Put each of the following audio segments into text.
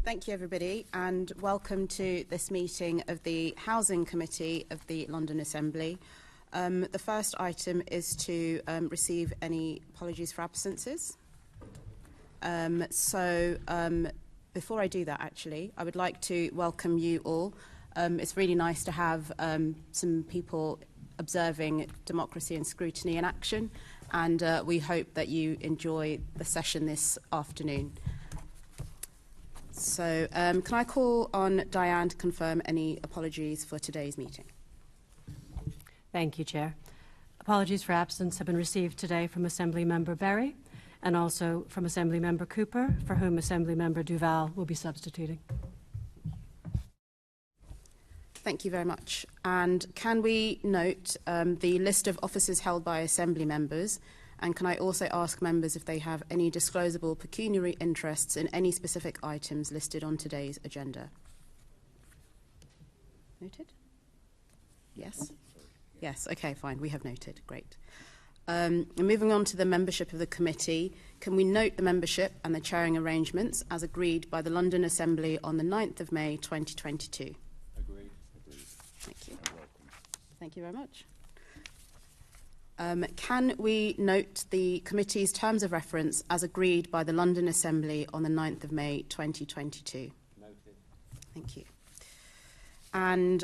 Thank you, everybody, and welcome to this meeting of the Housing Committee of the London Assembly. The first item is to receive any apologies for absences. Before I do that, actually, I would like to welcome you all. It's really nice to have some people observing democracy and scrutiny in action, and we hope that you enjoy the session this afternoon. So, can I call on Diane to confirm any apologies for today's meeting? Thank you, Chair. Apologies for absence have been received today from Assembly Member Berry and also from Assembly Member Cooper, for whom Assembly Member Duval will be substituting. Thank you very much. And can we note the list of offices held by Assembly members? And can I also ask members if they have any disclosable pecuniary interests in any specific items listed on today's agenda? Noted? Yes? Yes, okay, fine. We have noted. Great. Moving on to the membership of the committee, can we note the membership and the chairing arrangements as agreed by the London Assembly on the 9th of May 2022? Agreed. Thank you. Thank you very much. Can we note the committee's terms of reference as agreed by the London Assembly on the 9th of May 2022? Noted. Thank you. And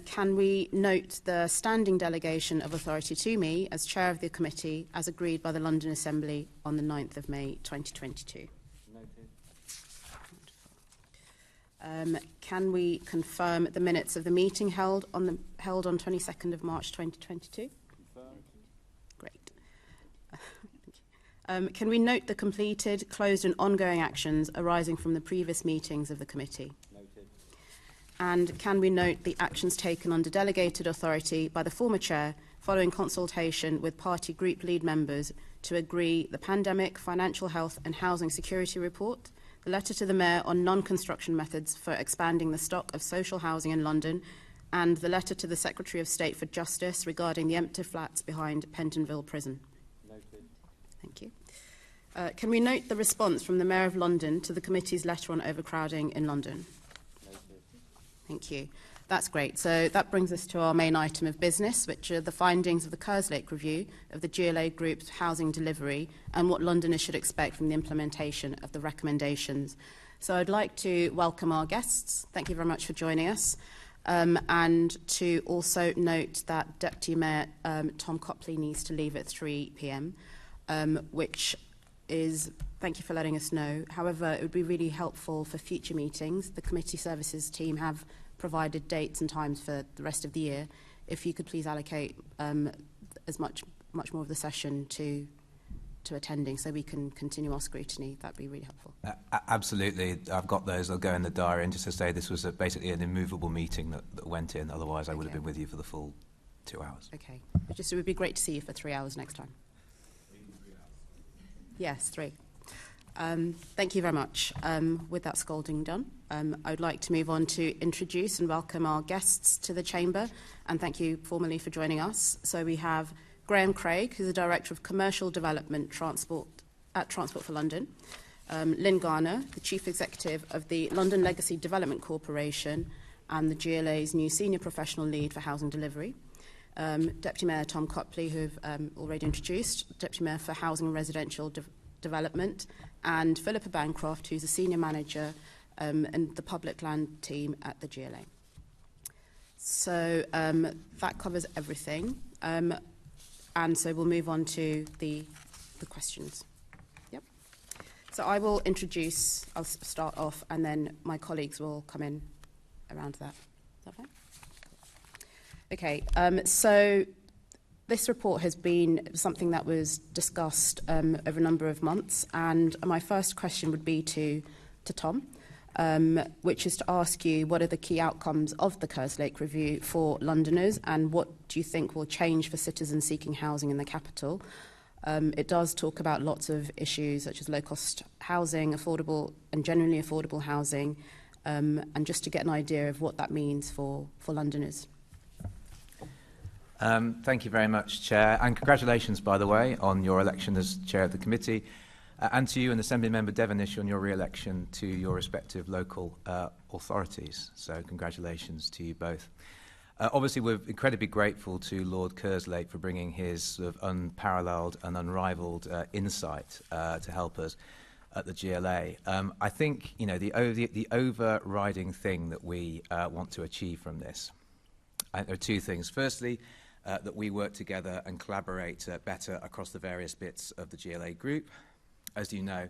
can we note the standing delegation of authority to me as chair of the committee as agreed by the London Assembly on the 9th of May 2022? Noted. Can we confirm the minutes of the meeting held on 22nd of March 2022? Confirmed. Great. Can we note the completed, closed and ongoing actions arising from the previous meetings of the committee? Noted. And can we note the actions taken under delegated authority by the former chair following consultation with party group lead members to agree the Pandemic, Financial Health and Housing Security Report, the letter to the Mayor on non-construction methods for expanding the stock of social housing in London, and the letter to the Secretary of State for Justice regarding the empty flats behind Pentonville Prison? Noted. Thank you. Can we note the response from the Mayor of London to the committee's letter on overcrowding in London? Noted. Thank you. That's great. So that brings us to our main item of business, which are the findings of the Kerslake review of the GLA Group's housing delivery and what Londoners should expect from the implementation of the recommendations. So I'd like to welcome our guests. Thank you very much for joining us. And to also note that Deputy Mayor Tom Copley needs to leave at 3 p.m, which is, thank you for letting us know. However, it would be really helpful for future meetings. The committee services team have provided dates and times for the rest of the year. If you could please allocate as much more of the session to attending so we can continue our scrutiny, that'd be really helpful. Absolutely. I've got those. I'll go in the diary. And just to say, this was basically an immovable meeting that went in. Otherwise, I would have been with you for the full 2 hours. Okay. It would be great to see you for 3 hours next time. Yes, 3. Thank you very much. With that scolding done, I would like to move on to introduce and welcome our guests to the Chamber, and thank you formally for joining us. So we have Graeme Craig, who's the Director of Commercial Development at Transport for London, Lynn Garner, the Chief Executive of the London Legacy Development Corporation and the GLA's new Senior Professional Lead for Housing Delivery, Deputy Mayor Tom Copley, who I've already introduced, Deputy Mayor for Housing and Residential Development, and Philippa Bancroft, who's a Senior Manager in the Public Land team at the GLA. So that covers everything. And so we'll move on to the questions. Yep. So I will introduce, I'll start off, and then my colleagues will come in around that. Is that fine? Okay, so this report has been something that was discussed over a number of months, and my first question would be to Tom, which is to ask you what are the key outcomes of the Kerslake review for Londoners, and what do you think will change for citizens seeking housing in the capital? It does talk about lots of issues such as low-cost housing, affordable and generally affordable housing, and just to get an idea of what that means for Londoners. Thank you very much, Chair, and congratulations, by the way, on your election as Chair of the Committee. and to you and Assembly Member Devonish on your re-election to your respective local authorities. So congratulations to you both. Obviously, we're incredibly grateful to Lord Kerslake for bringing his sort of unparalleled and unrivalled insight to help us at the GLA. I think, you know, the overriding thing that we want to achieve from this, there are two things. Firstly, that we work together and collaborate better across the various bits of the GLA Group. As you know,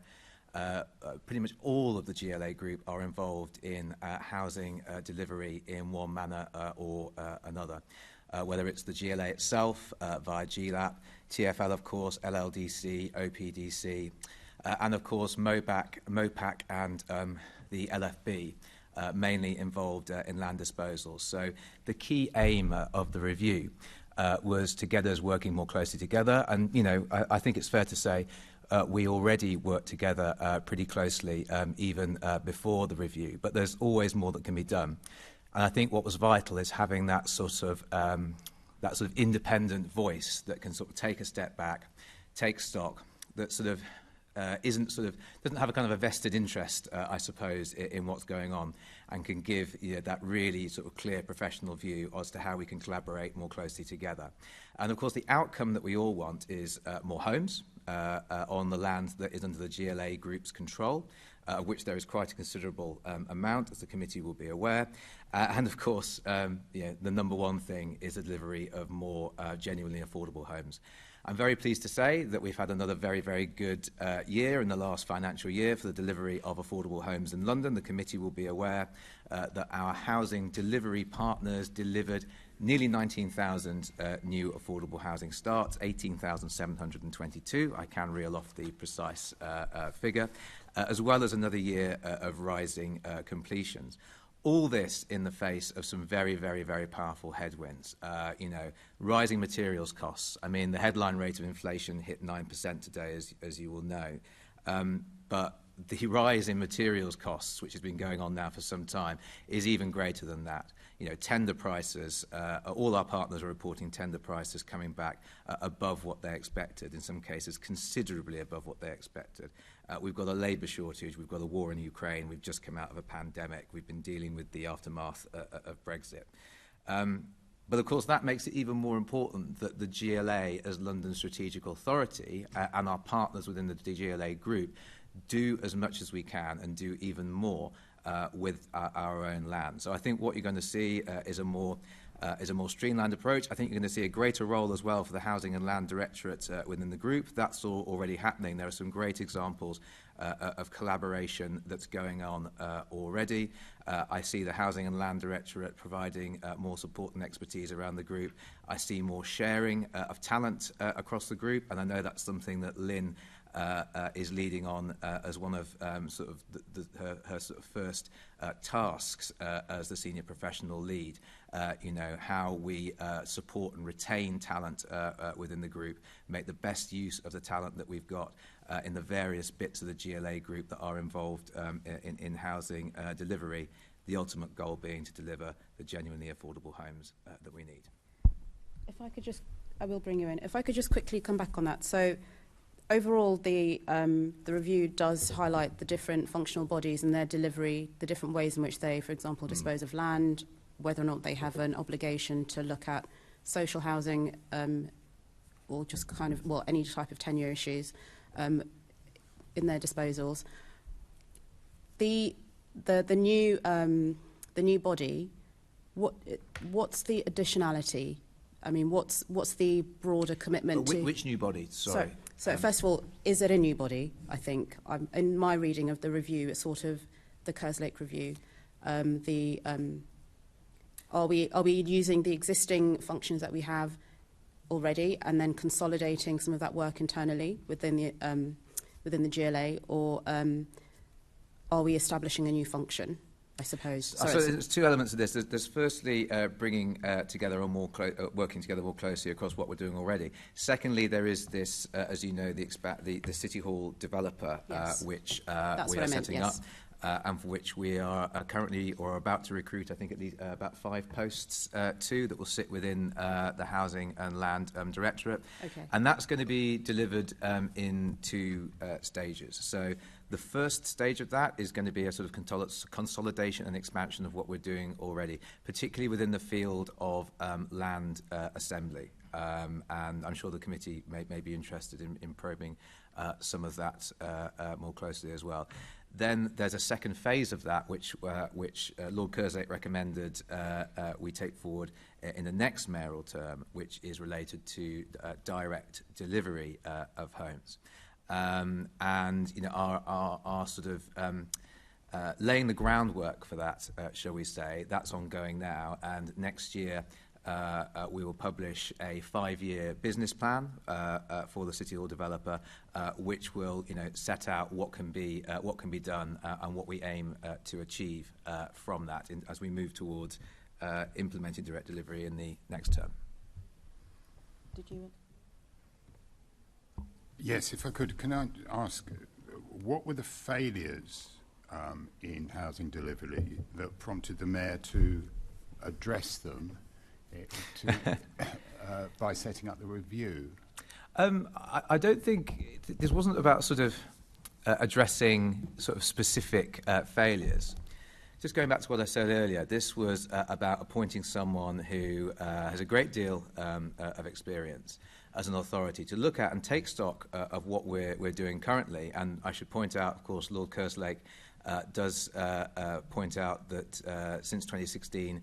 pretty much all of the GLA Group are involved in housing delivery in one manner or another, whether it's the GLA itself via GLAP, TfL, of course, LLDC, OPDC, and, of course, MOPAC and the LFB, mainly involved in land disposal. So the key aim of the review was to get us working more closely together. And, you know, I think it's fair to say we already work together pretty closely even before the review. But there's always more that can be done. And I think what was vital is having that sort of independent voice that can sort of take a step back, take stock, that sort of doesn't have a kind of a vested interest, I suppose, in what's going on, and can give that really sort of clear professional view as to how we can collaborate more closely together. And of course, the outcome that we all want is more homes on the land that is under the GLA Group's control, of which there is quite a considerable amount, as the committee will be aware. And of course, the number one thing is the delivery of more genuinely affordable homes. I'm very pleased to say that we've had another very, very good year in the last financial year for the delivery of affordable homes in London. The committee will be aware that our housing delivery partners delivered nearly 19,000 new affordable housing starts, 18,722. I can reel off the precise figure, as well as another year of rising completions. All this in the face of some very, very, very powerful headwinds. Rising materials costs. I mean, the headline rate of inflation hit 9% today, as you will know. But the rise in materials costs, which has been going on now for some time, is even greater than that. Tender prices, all our partners are reporting tender prices coming back above what they expected, in some cases considerably above what they expected. We've got a labour shortage, we've got a war in Ukraine, we've just come out of a pandemic, we've been dealing with the aftermath of Brexit. But of course that makes it even more important that the GLA as London's strategic authority and our partners within the GLA Group do as much as we can and do even more with our own land. So I think what you're going to see is a more streamlined approach. I think you're going to see a greater role as well for the Housing and Land Directorate within the group. That's all already happening. There are some great examples of collaboration that's going on already. I see the Housing and Land Directorate providing more support and expertise around the group. I see more sharing of talent across the group, and I know that's something that Lynn is leading on as one of her sort of first tasks as the senior professional lead. How we support and retain talent within the group, make the best use of the talent that we've got in the various bits of the GLA Group that are involved in housing delivery, the ultimate goal being to deliver the genuinely affordable homes that we need. If I could just, I will bring you in. If I could just quickly come back on that. So overall, the review does highlight the different functional bodies and their delivery, the different ways in which they, for example, dispose of land, whether or not they have an obligation to look at social housing or just kind of, any type of tenure issues in their disposals. The new body, what's the additionality? I mean, what's the broader commitment to... Which new body? Sorry. So first of all, is it a new body? I think in my reading of the review, it's sort of the Kerslake review. Are we using the existing functions that we have already and then consolidating some of that work internally within the GLA, or are we establishing a new function? I suppose. So there's two elements of this. There's firstly bringing together or working together more closely across what we're doing already. Secondly, there is this, as you know, the City Hall developer, Yes. which That's we what are I meant, setting yes. and for which we are currently or about to recruit, I think, at least about 5 posts too, that will sit within the Housing and Land Directorate. Okay. And that's going to be delivered in 2 stages. So the first stage of that is going to be a sort of consolidation and expansion of what we're doing already, particularly within the field of land assembly. And I'm sure the committee may be interested in probing some of that more closely as well. Then there's a second phase of that, which Lord Kerslake recommended we take forward in the next mayoral term, which is related to direct delivery of homes. And you know, our sort of laying the groundwork for that, shall we say, that's ongoing now, and next year we will publish a 5-year business plan for the City Hall developer, which will, you know, set out what can be done and what we aim to achieve from that as we move towards implementing direct delivery in the next term. Did you? Yes, if I could, can I ask, what were the failures in housing delivery that prompted the Mayor to address them by setting up the review? I don't think this wasn't about sort of addressing sort of specific failures. Just going back to what I said earlier, this was about appointing someone who has a great deal of experience as an authority to look at and take stock of what we're doing currently. And I should point out, of course, Lord Kerslake does point out that since 2016,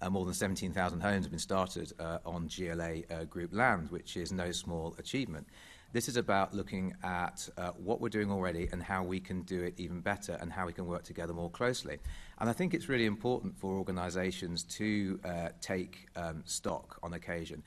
more than 17,000 homes have been started on GLA Group land, which is no small achievement. This is about looking at what we're doing already and how we can do it even better and how we can work together more closely. And I think it's really important for organisations to take stock on occasion.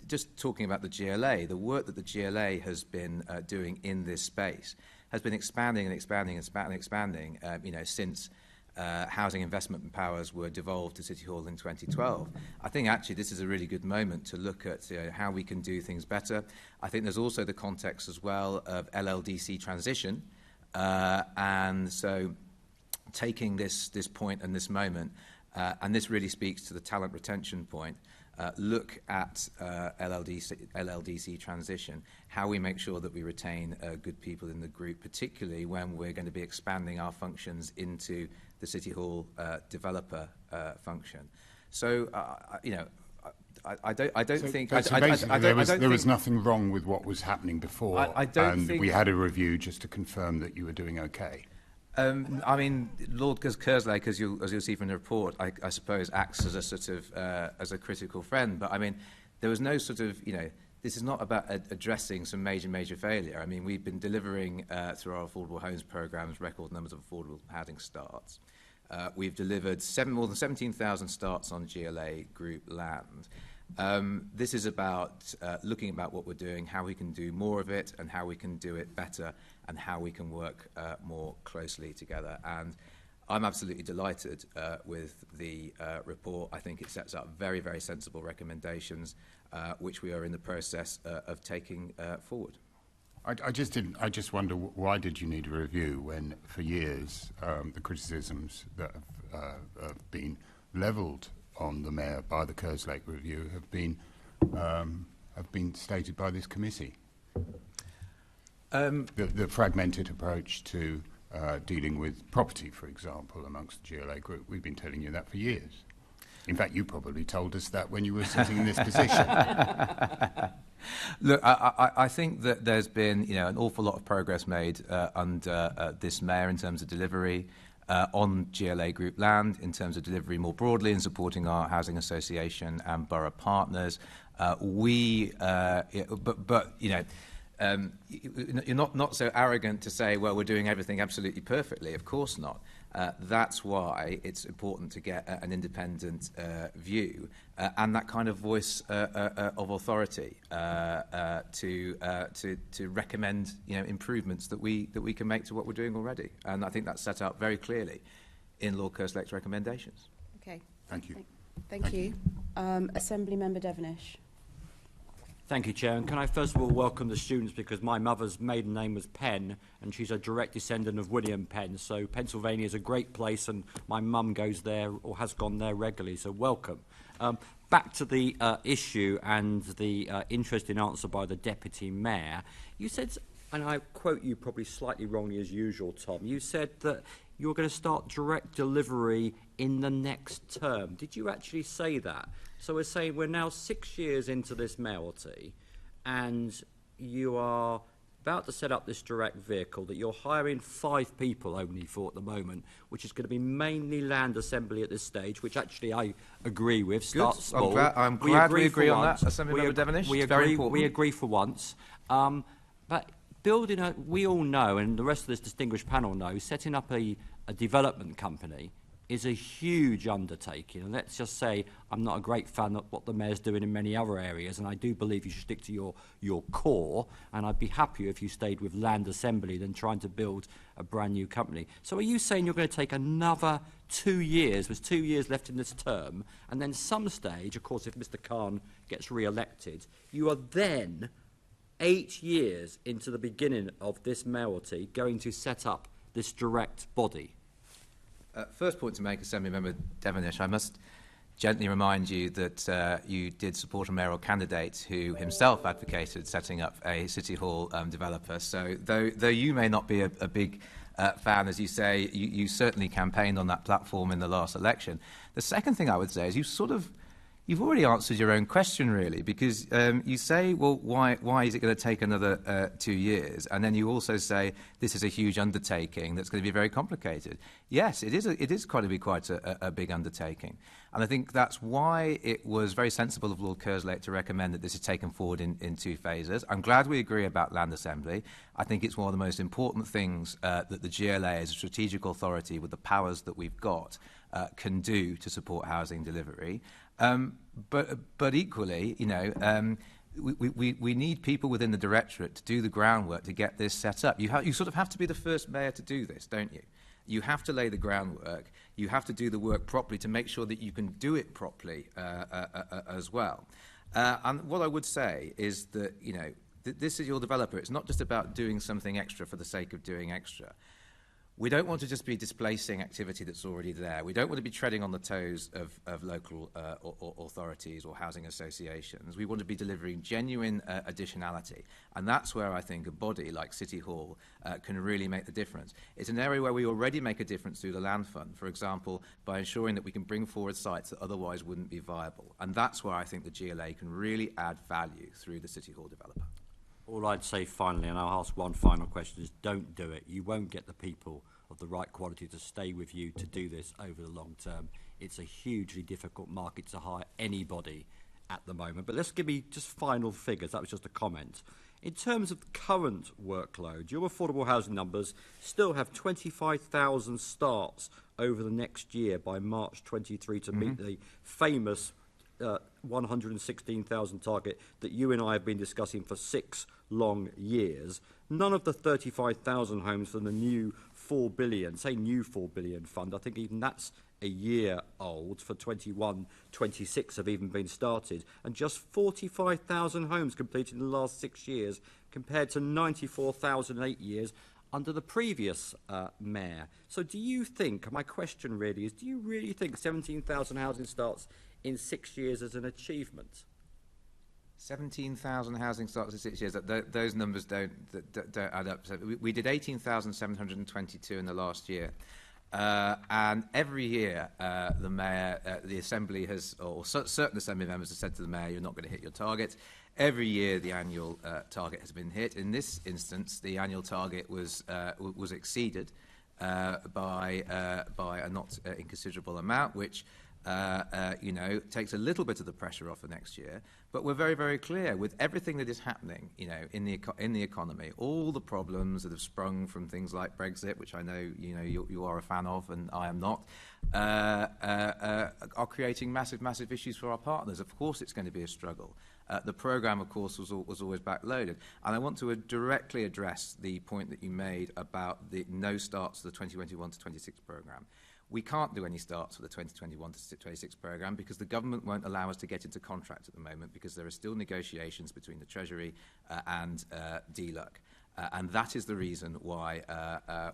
Just talking about the GLA, the work that the GLA has been doing in this space has been expanding and expanding and expanding, you know, since housing investment powers were devolved to City Hall in 2012. I think actually this is a really good moment to look at how we can do things better. I think there's also the context as well of LLDC transition, and so taking this point and this moment, and this really speaks to the talent retention point. Look at LLDC transition, how we make sure that we retain good people in the group, particularly when we're going to be expanding our functions into the City Hall developer function. So, you know, I don't think... There was nothing wrong with what was happening before, and we had a review just to confirm that you were doing okay. I mean, Lord Kerslake, as you'll see from the report, I suppose acts as a sort of as a critical friend. But I mean, there was no sort of, you know, this is not about addressing some major failure. I mean, we've been delivering through our affordable homes programs record numbers of affordable housing starts. We've delivered more than 17,000 starts on GLA Group land. This is about looking about what we're doing, how we can do more of it, and how we can do it better, and how we can work more closely together. And I'm absolutely delighted with the report. I think it sets up very, very sensible recommendations, which we are in the process of taking forward. I just wonder, why did you need a review when, for years, the criticisms that have been levelled on the Mayor by the Kerslake review have been stated by this committee? The fragmented approach to dealing with property, for example, amongst the GLA Group. We've been telling you that for years. In fact, you probably told us that when you were sitting in this position. Look, I think that there's been, you know, an awful lot of progress made under this Mayor in terms of delivery on GLA Group land, in terms of delivery more broadly in supporting our housing association and borough partners. But you know, you're not so arrogant to say, well, we're doing everything absolutely perfectly. Of course not. That's why it's important to get an independent view and that kind of voice of authority to recommend, you know, improvements that we can make to what we're doing already. And I think that's set out very clearly in Lord Kerslake's recommendations. Okay. Thank you. Thank you. Assembly Member Devonish. Thank you, Chair. And can I first of all welcome the students, because my mother's maiden name was Penn and she's a direct descendant of William Penn. So Pennsylvania is a great place and my mum goes there or has gone there regularly. So welcome. Back to the issue and the interesting answer by the Deputy Mayor. You said, and I quote you probably slightly wrongly as usual, Tom, you said that you're going to start direct delivery in the next term. Did you actually say that? So we're saying we're now 6 years into this mayoralty and you are about to set up this direct vehicle that you're hiring 5 people only for at the moment, which is going to be mainly land assembly at this stage, which actually I agree with. Start small. I'm glad we agree on that, Assemblymember Devonish. We agree for once. But building a, we all know, and the rest of this distinguished panel know, setting up a development company is a huge undertaking. And let's just say I'm not a great fan of what the Mayor's doing in many other areas, and I do believe you should stick to your core, and I'd be happier if you stayed with land assembly than trying to build a brand new company. So are you saying you're going to take another 2 years, there's 2 years left in this term, and then some stage, of course, if Mr. Khan gets re-elected, you are then 8 years into the beginning of this mayoralty going to set up this direct body? First point to make, Assemblymember Devonish, I must gently remind you that you did support a mayoral candidate who himself advocated setting up a City Hall developer. So though you may not be a big fan, as you say, you certainly campaigned on that platform in the last election. The second thing I would say is you've already answered your own question, really, because you say, well, why is it going to take another 2 years? And then you also say this is a huge undertaking that's going to be very complicated. Yes, it is quite a big undertaking. And I think that's why it was very sensible of Lord Kerslake to recommend that this is taken forward in 2 phases. I'm glad we agree about land assembly. I think it's one of the most important things that the GLA, as a strategic authority with the powers that we've got, can do to support housing delivery. But equally, you know, we need people within the directorate to do the groundwork to get this set up. You sort of have to be the first mayor to do this, don't you? You have to lay the groundwork. You have to do the work properly to make sure that you can do it properly as well. And what I would say is that, you know, this is your developer. It's not just about doing something extra for the sake of doing extra. We don't want to just be displacing activity that's already there. We don't want to be treading on the toes of local authorities or housing associations. We want to be delivering genuine additionality. And that's where I think a body like City Hall can really make the difference. It's an area where we already make a difference through the Land Fund, for example, by ensuring that we can bring forward sites that otherwise wouldn't be viable. And that's where I think the GLA can really add value through the City Hall developer. All I'd say finally, and I'll ask one final question, is don't do it. You won't get the people of the right quality to stay with you to do this over the long term. It's a hugely difficult market to hire anybody at the moment. But let's give me just final figures. That was just a comment. In terms of current workload, your affordable housing numbers still have 25,000 starts over the next year by March 23 to meet the famous 116,000 target that you and I have been discussing for 6 long years. None of the 35,000 homes from the new 4 billion, say new 4 billion fund, I think even that's a year old, for 21-26 have even been started, and just 45,000 homes completed in the last 6 years compared to 94,000 in 8 years under the previous mayor. So do you think, my question really is, do you really think 17,000 housing starts in 6 years as an achievement? 17,000 housing starts in 6 years. Those numbers don't add up. So we did 18,722 in the last year, and every year the mayor, the assembly has, or certain assembly members have said to the mayor, "You're not going to hit your target." Every year the annual target has been hit. In this instance, the annual target was exceeded by a not inconsiderable amount, which you know, takes a little bit of the pressure off for next year. But we're very, very clear with everything that is happening, you know, in the economy, all the problems that have sprung from things like Brexit, which I know, you know, you are a fan of and I am not, are creating massive issues for our partners. Of course it's going to be a struggle. The programme, of course, was always backloaded. And I want to directly address the point that you made about the no starts to the 2021 to 26 programme. We can't do any starts for the 2021 to 26 programme because the government won't allow us to get into contract at the moment because there are still negotiations between the Treasury and DLUC. And that is the reason why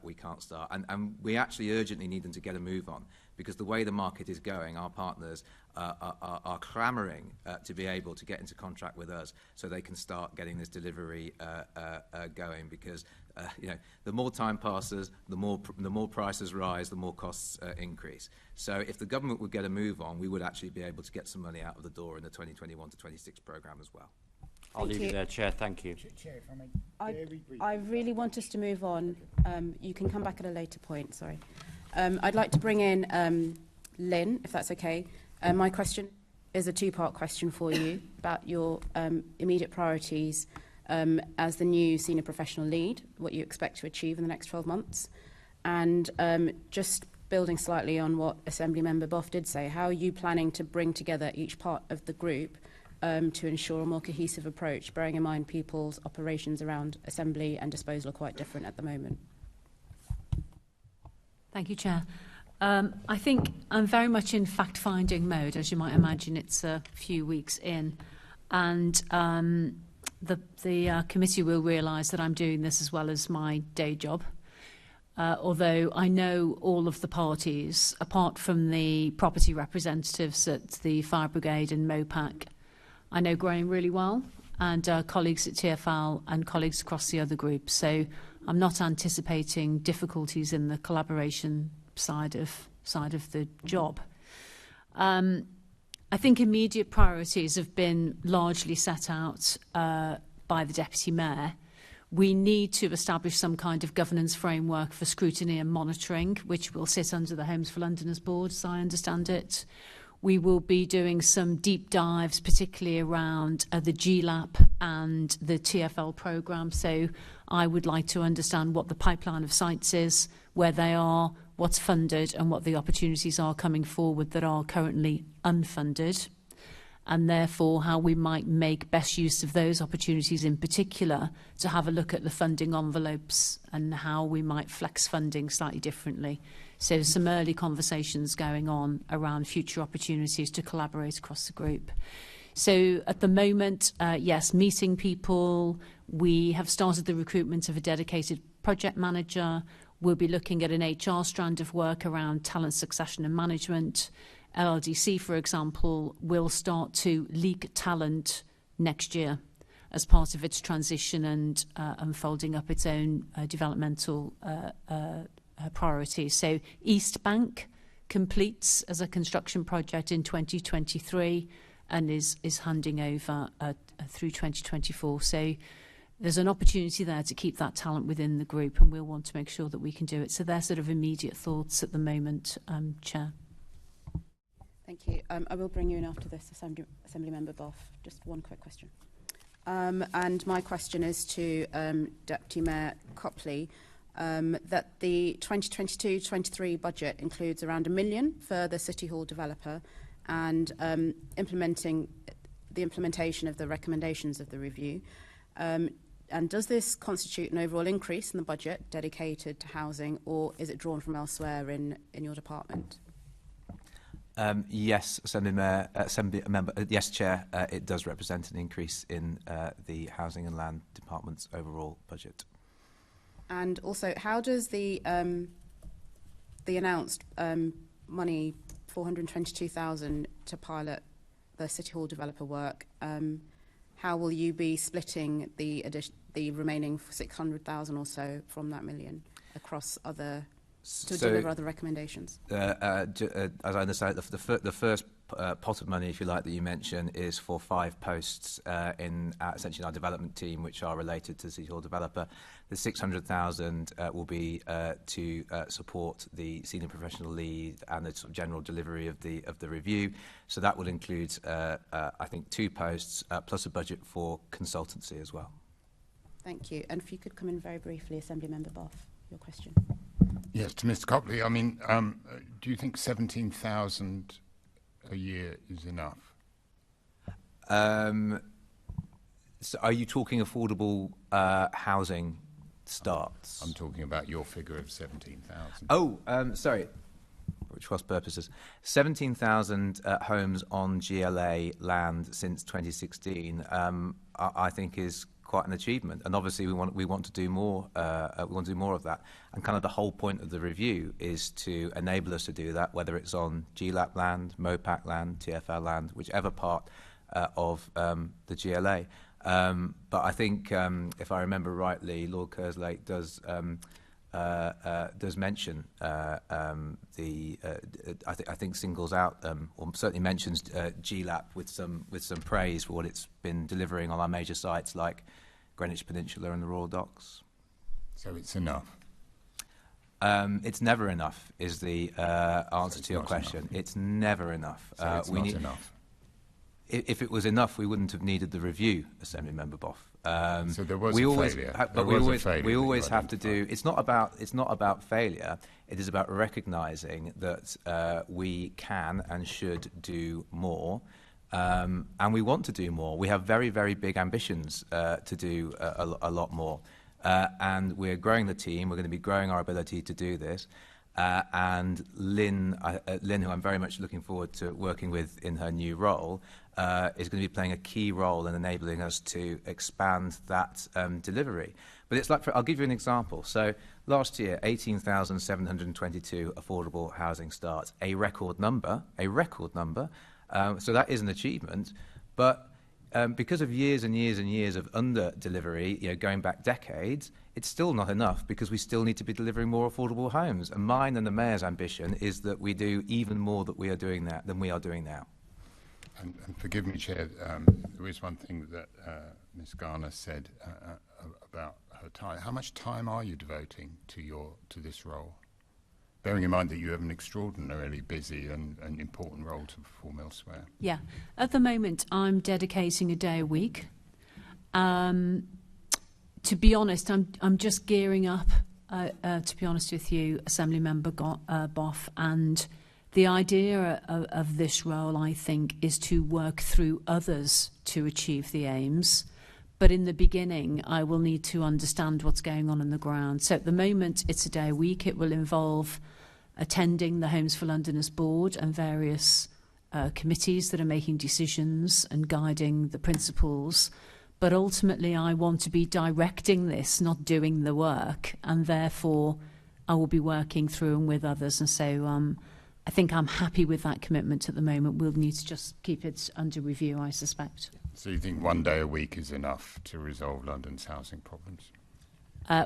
we can't start. And we actually urgently need them to get a move on because the way the market is going, our partners are clamouring to be able to get into contract with us so they can start getting this delivery going because the more time passes, the more prices rise, the more costs increase. So if the government would get a move on, we would actually be able to get some money out of the door in the 2021 to 26 programme as well. I'll leave you there, Chair. Thank you. Chair, if I may very briefly. I really want us to move on. You can come back at a later point, sorry. I'd like to bring in Lynn, if that's okay. My question is a two-part question for you about your immediate priorities as the new senior professional lead, what you expect to achieve in the next 12 months. And just building slightly on what Assembly Member Boff did say, how are you planning to bring together each part of the group to ensure a more cohesive approach, bearing in mind people's operations around assembly and disposal are quite different at the moment? Thank you, Chair. I think I'm very much in fact-finding mode, as you might imagine. It's a few weeks in, and the committee will realise that I'm doing this as well as my day job. Although I know all of the parties, apart from the property representatives at the Fire Brigade and MOPAC, I know Graeme really well, and colleagues at TfL and colleagues across the other groups. So I'm not anticipating difficulties in the collaboration side of the job. I think immediate priorities have been largely set out by the Deputy Mayor. We need to establish some kind of governance framework for scrutiny and monitoring, which will sit under the Homes for Londoners Board, as I understand it. We will be doing some deep dives, particularly around the GLAP and the TfL programme. So I would like to understand what the pipeline of sites is, where they are, what's funded, and what the opportunities are coming forward that are currently unfunded, and therefore how we might make best use of those opportunities, in particular to have a look at the funding envelopes and how we might flex funding slightly differently. So some early conversations going on around future opportunities to collaborate across the group. So at the moment, yes, meeting people. We have started the recruitment of a dedicated project manager. We'll be looking at an HR strand of work around talent succession and management. LLDC, for example, will start to leak talent next year as part of its transition and unfolding up its own developmental priorities. So East Bank completes as a construction project in 2023 and is handing over through 2024. So there's an opportunity there to keep that talent within the group, and we'll want to make sure that we can do it. So they're sort of immediate thoughts at the moment, Chair. Thank you. I will bring you in after this, Assembly Member Boff. Just one quick question. And my question is to Deputy Mayor Copley. That the 2022-23 budget includes around £1 million for the City Hall developer and the implementation of the recommendations of the review. And does this constitute an overall increase in the budget dedicated to housing, or is it drawn from elsewhere in your department? Yes, Assembly Member. Yes, Chair. It does represent an increase in the Housing and Land Department's overall budget. And also, how does the announced money, 422,000 to pilot the City Hall developer work, how will you be splitting the remaining 600,000 or so from that million across other to deliver other recommendations? As I understand it, the first pot of money, if you like, that you mentioned is for 5 posts in essentially our development team, which are related to the City Hall developer. The 600,000 will be to support the senior professional lead and the sort of general delivery of the review. So that will include, I think, 2 posts plus a budget for consultancy as well. Thank you. And if you could come in very briefly, Assembly Member Boff, your question. Yes, to Mr. Copley. I mean, do you think 17,000 a year is enough? So are you talking affordable housing starts? I'm talking about your figure of 17,000. Oh, sorry. cross purposes. 17,000 homes on GLA land since 2016, I think is quite an achievement, and obviously we want to do more. We want to do more of that, and kind of the whole point of the review is to enable us to do that, whether it's on GLAP land, MOPAC land, TFL land, whichever part of the GLA. But I think, if I remember rightly, Lord Kerslake does mention I think singles out or certainly mentions GLAP with some praise for what it's been delivering on our major sites like Greenwich Peninsula and the Royal Docks. So it's enough? It's never enough is the answer to your question. Enough. It's never enough. So it's not enough? If it was enough, we wouldn't have needed the review, Assembly Member Boff. So there was a failure. We always have to do. It's not about failure. It is about recognising that we can and should do more, and we want to do more. We have very, very big ambitions to do a lot more, and we're growing the team. We're going to be growing our ability to do this. And Lynn, who I'm very much looking forward to working with in her new role, is going to be playing a key role in enabling us to expand that delivery. But it's like, I'll give you an example. So last year, 18,722 affordable housing starts, a record number. So that is an achievement. But because of years and years and years of under-delivery, going back decades, it's still not enough because we still need to be delivering more affordable homes. And mine and the Mayor's ambition is that we do even more than we are doing now. And forgive me, Chair, there is one thing that Ms Garner said about her time. How much time are you devoting to this role? Bearing in mind that you have an extraordinarily busy and important role to perform elsewhere. Yeah. At the moment, I'm dedicating a day a week. To be honest, I'm just gearing up, to be honest with you, Assembly Member Boff, and the idea of this role, I think, is to work through others to achieve the aims. But in the beginning, I will need to understand what's going on the ground. So at the moment, it's a day a week. It will involve attending the Homes for Londoners Board and various committees that are making decisions and guiding the principals. But ultimately, I want to be directing this, not doing the work. And therefore, I will be working through and with others. And so I think I'm happy with that commitment at the moment. We'll need to just keep it under review, I suspect. So you think one day a week is enough to resolve London's housing problems?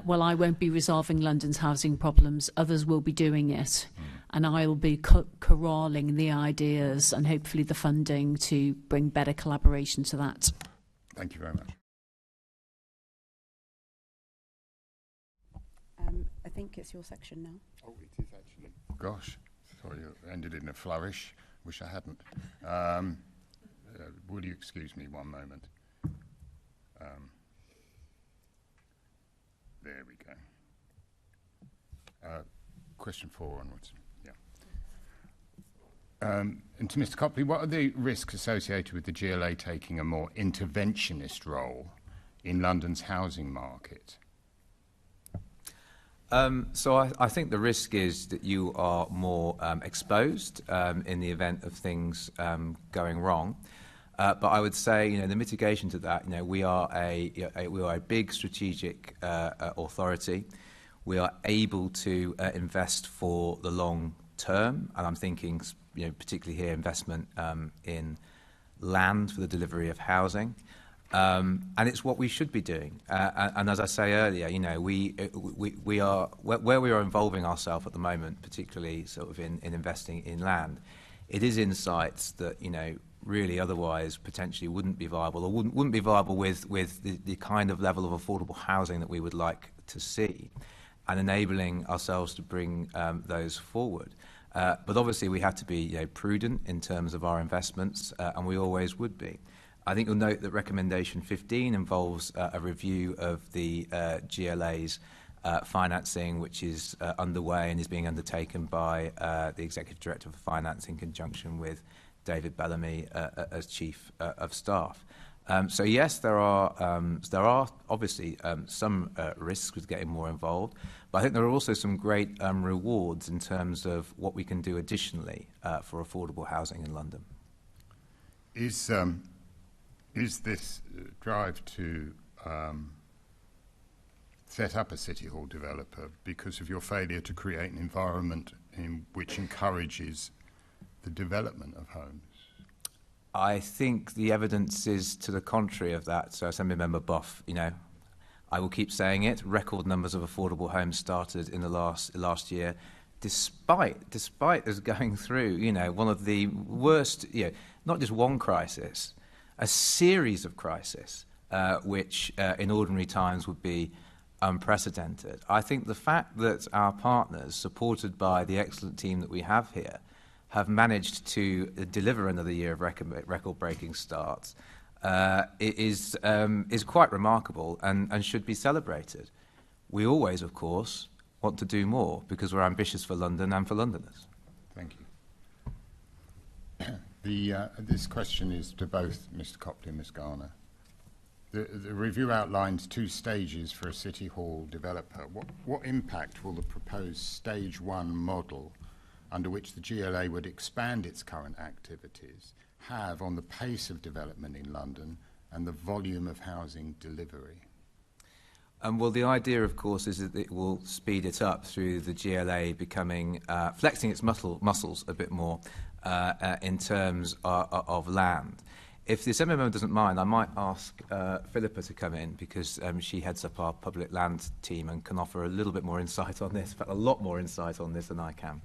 Well, I won't be resolving London's housing problems. Others will be doing it. And I'll be corralling the ideas and hopefully the funding to bring better collaboration to that. Thank you very much. I think it's your section now. Oh, it is actually. Gosh, thought you ended in a flourish. Wish I hadn't. Will you excuse me one moment? There we go. Question 4 onwards. Yeah. And to Mr. Copley, what are the risks associated with the GLA taking a more interventionist role in London's housing market? So I think the risk is that you are more exposed in the event of things going wrong. But I would say, the mitigation to that, we are a big strategic authority. We are able to invest for the long term, and I'm thinking, particularly here, investment in land for the delivery of housing. And it's what we should be doing. And as I say earlier, we are where we are involving ourselves at the moment, particularly sort of in investing in land. It is in sites that really otherwise potentially wouldn't be viable, or wouldn't be viable with the kind of level of affordable housing that we would like to see, and enabling ourselves to bring those forward. But obviously we have to be prudent in terms of our investments, and we always would be. I think you'll note that recommendation 15 involves a review of the GLA's financing, which is underway and is being undertaken by the Executive Director for Finance in conjunction with David Bellamy as Chief of Staff. So yes, there are obviously some risks with getting more involved, but I think there are also some great rewards in terms of what we can do additionally for affordable housing in London. Is this drive to set up a City Hall developer because of your failure to create an environment in which encourages the development of homes? I think the evidence is to the contrary of that. So Assembly Member Boff, I will keep saying it, record numbers of affordable homes started in the last year, despite us going through, one of the worst, not just one crisis, a series of crises, which in ordinary times would be unprecedented. I think the fact that our partners, supported by the excellent team that we have here, have managed to deliver another year of record-breaking starts is quite remarkable and should be celebrated. We always, of course, want to do more because we're ambitious for London and for Londoners. Thank you. This question is to both Mr. Copley and Ms. Garner. The review outlines 2 stages for a City Hall developer. What impact will the proposed Stage 1 model, under which the GLA would expand its current activities, have on the pace of development in London and the volume of housing delivery? Well, the idea, of course, is that it will speed it up through the GLA becoming, flexing its muscles a bit more in terms of land. If the Assembly Member doesn't mind, I might ask Philippa to come in because she heads up our public land team and can offer a little bit more insight on this, in fact, a lot more insight on this than I can.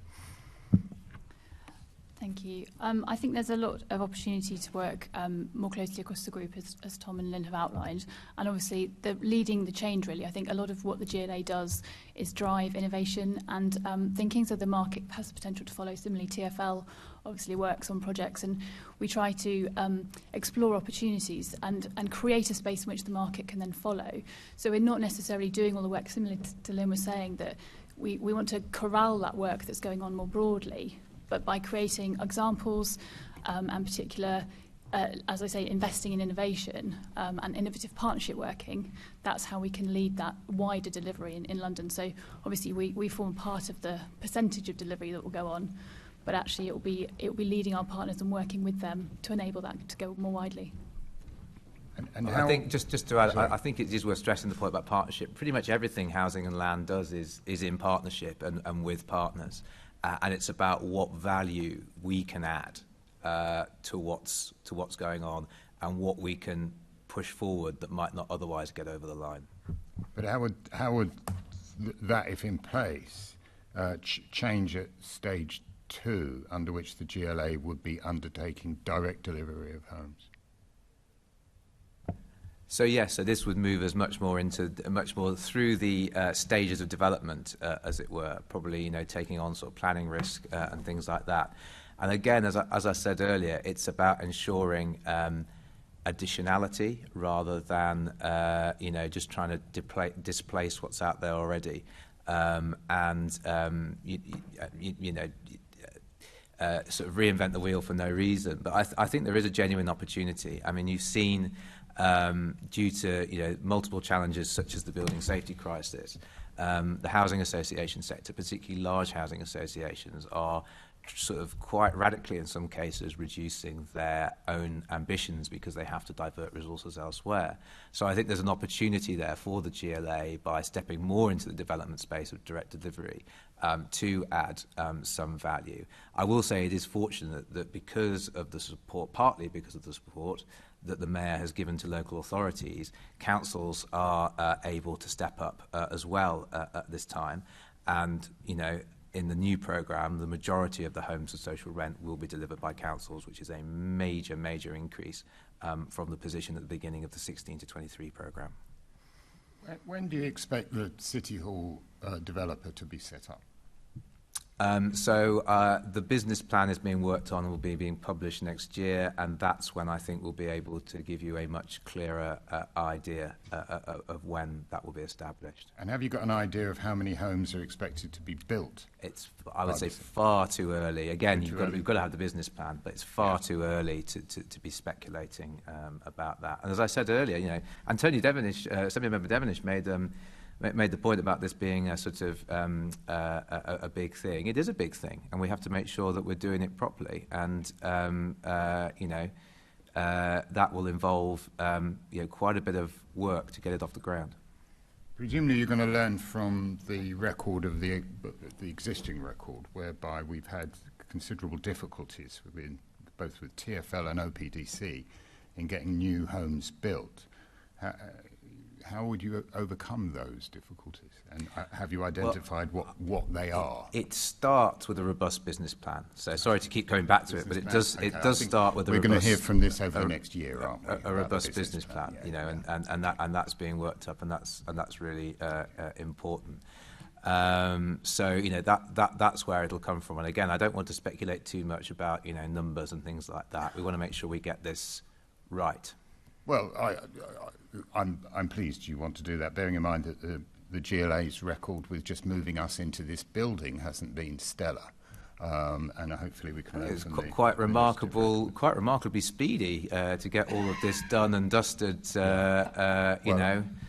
Thank you. I think there's a lot of opportunity to work more closely across the group, as Tom and Lynn have outlined. And obviously, leading the change, really. I think a lot of what the GLA does is drive innovation and thinking, so the market has the potential to follow. Similarly, TfL obviously works on projects, and we try to explore opportunities and create a space in which the market can then follow. So we're not necessarily doing all the work, similar to Lynn was saying, that we want to corral that work that's going on more broadly, but by creating examples and particular, as I say, investing in innovation and innovative partnership working, that's how we can lead that wider delivery in London. So obviously we form part of the percentage of delivery that will go on, but actually it will be leading our partners and working with them to enable that to go more widely. And I think just to add, I think it is worth stressing the point about partnership. Pretty much everything housing and land does is in partnership and with partners. And it's about what value we can add to what's going on and what we can push forward that might not otherwise get over the line. But how would that, if in place, change at Stage 2, under which the GLA would be undertaking direct delivery of homes? So yes, so this would move us much more through the stages of development, as it were, probably taking on sort of planning risk and things like that. And again, as I said earlier, it's about ensuring additionality rather than just trying to displace what's out there already, sort of reinvent the wheel for no reason. But I think there is a genuine opportunity. I mean, you've seen. Due to multiple challenges such as the building safety crisis, the housing association sector, particularly large housing associations, are sort of quite radically in some cases reducing their own ambitions because they have to divert resources elsewhere. So I think there's an opportunity there for the GLA by stepping more into the development space of direct delivery to add some value. I will say it is fortunate that because of the support, partly because of the support that the Mayor has given to local authorities, councils are able to step up as well at this time. And, in the new programme, the majority of the homes for social rent will be delivered by councils, which is a major, major increase from the position at the beginning of the 16 to 23 programme. When do you expect the City Hall developer to be set up? The business plan is being worked on and will be being published next year, and that's when I think we'll be able to give you a much clearer idea of when that will be established. And have you got an idea of how many homes are expected to be built? I would say far too early. Again, you've got to have the business plan, but it's far too early to be speculating about that. And as I said earlier, and Tony Devonish, Assembly Member Devonish made the point about this being a sort of a big thing. It is a big thing, and we have to make sure that we're doing it properly. And that will involve quite a bit of work to get it off the ground. Presumably, you're going to learn from the record of the existing record, whereby we've had considerable difficulties both with TfL and OPDC in getting new homes built. How would you overcome those difficulties? And have you identified what they are? It starts with a robust business plan. So sorry to keep coming back to it, but it does start with a robust. We're going to hear from this over the next year, aren't we? A robust business plan, and that's being worked up, and that's really important. That's where it'll come from. And again, I don't want to speculate too much about numbers and things like that. We want to make sure we get this right. Well, I'm pleased you want to do that, bearing in mind that the GLA's record with just moving us into this building hasn't been stellar. And hopefully we can. It's quite remarkably speedy to get all of this done and dusted. I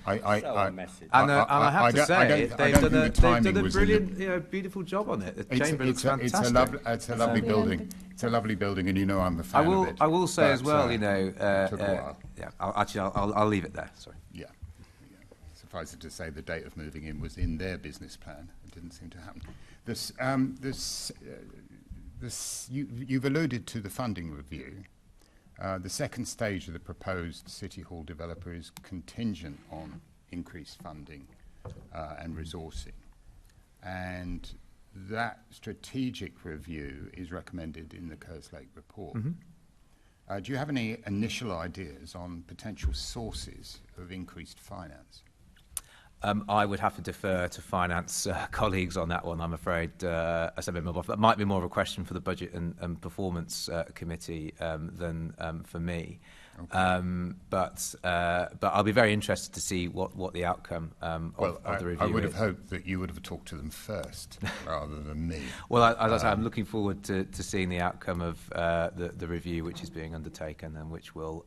have to say they've done a brilliant, beautiful job on it. The chamber looks fantastic. It's a lovely building. It's a lovely building, and I'm a fan of it. I will say as well, it took a while. I'll leave it there. Sorry. Yeah. Suffice it to say, the date of moving in was in their business plan. It didn't seem to happen. You've alluded to the funding review. The second stage of the proposed City Hall developer is contingent on increased funding and resourcing. And that strategic review is recommended in the Kerslake report. Mm-hmm. Do you have any initial ideas on potential sources of increased finance? I would have to defer to finance colleagues on that one, I'm afraid. That might be more of a question for the Budget and Performance Committee than for me. Okay. But I'll be very interested to see what the outcome of the review is. I would have hoped that you would have talked to them first rather than me. Well, as I say, I'm looking forward to seeing the outcome of the review which is being undertaken and which will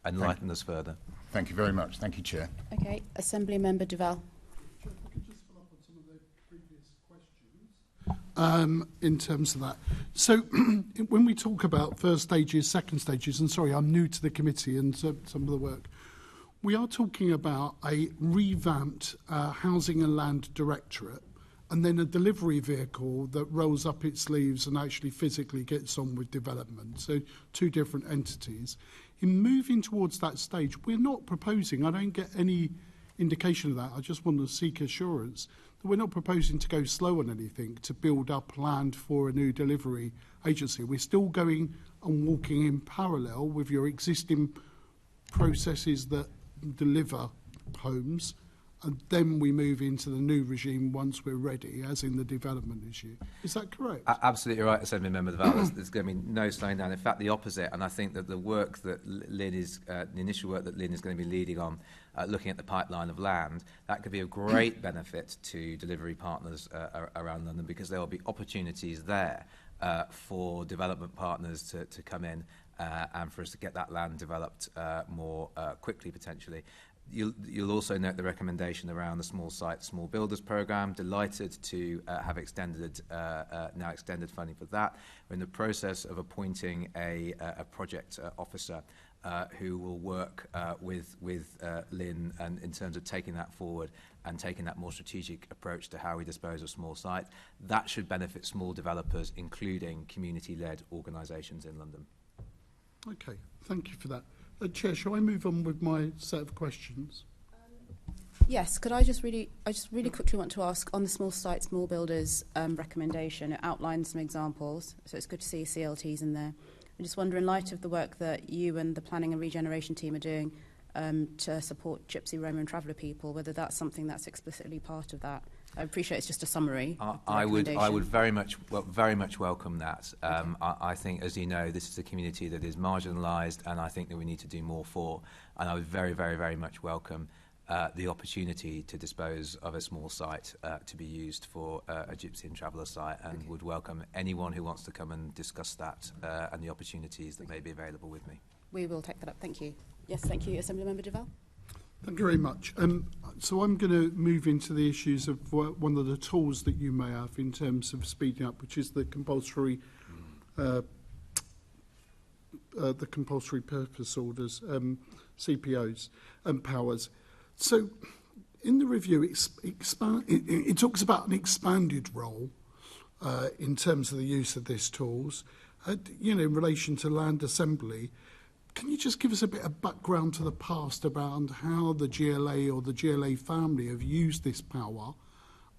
enlighten us further. Thank you very much. Thank you, Chair. Okay, Assembly Member Duval. Sure, if I could just follow up on some of the previous questions in terms of that. So when we talk about first stages, second stages, and sorry, I'm new to the committee and some of the work, we are talking about a revamped Housing and Land Directorate and then a delivery vehicle that rolls up its sleeves and actually physically gets on with development. So two different entities. In moving towards that stage, we're not proposing, I don't get any indication of that, I just want to seek assurance that we're not proposing to go slow on anything, to build up land for a new delivery agency. We're still going and walking in parallel with your existing processes that deliver homes, and then we move into the new regime once we're ready, as in the development issue. Is that correct? Absolutely right, Assembly Member Duval. There's going to be no slowing down. In fact, the opposite. And I think that the work that Lynn is, the initial work that Lynn is going to be leading on, looking at the pipeline of land, that could be of great benefit to delivery partners around London, because there will be opportunities there for development partners to come in and for us to get that land developed more quickly, potentially. You'll also note the recommendation around the Small Site, Small Builders programme. Delighted to have now extended funding for that. We're in the process of appointing a project officer who will work with Lynn and in terms of taking that forward and taking that more strategic approach to how we dispose of small sites. That should benefit small developers, including community-led organisations in London. Okay, thank you for that. Chair, shall I move on with my set of questions? Yes, could I just really quickly want to ask on the Small Site, Small Builders recommendation, it outlines some examples, so it's good to see CLTs in there. I just wonder, in light of the work that you and the Planning and Regeneration team are doing to support Gypsy, Roma and Traveller people, whether that's something that's explicitly part of that I appreciate it's just a summary. of the I would recommendation. very much welcome that. I think, as you know, this is a community that is marginalised, and I think that we need to do more for. And I would very much welcome the opportunity to dispose of a small site to be used for a Gypsy and Traveller site, and would welcome anyone who wants to come and discuss that and the opportunities that may be available with me. We will take that up. Thank you. Yes, thank you, Assemblymember Duval. Thank you very much. So I'm going to move into the issues of one of the tools that you may have in terms of speeding up, which is the compulsory purpose orders, CPOs, and powers. So in the review, it talks about an expanded role in terms of the use of these tools, in relation to land assembly. Can you just give us a bit of background to the past around how the GLA or the GLA family have used this power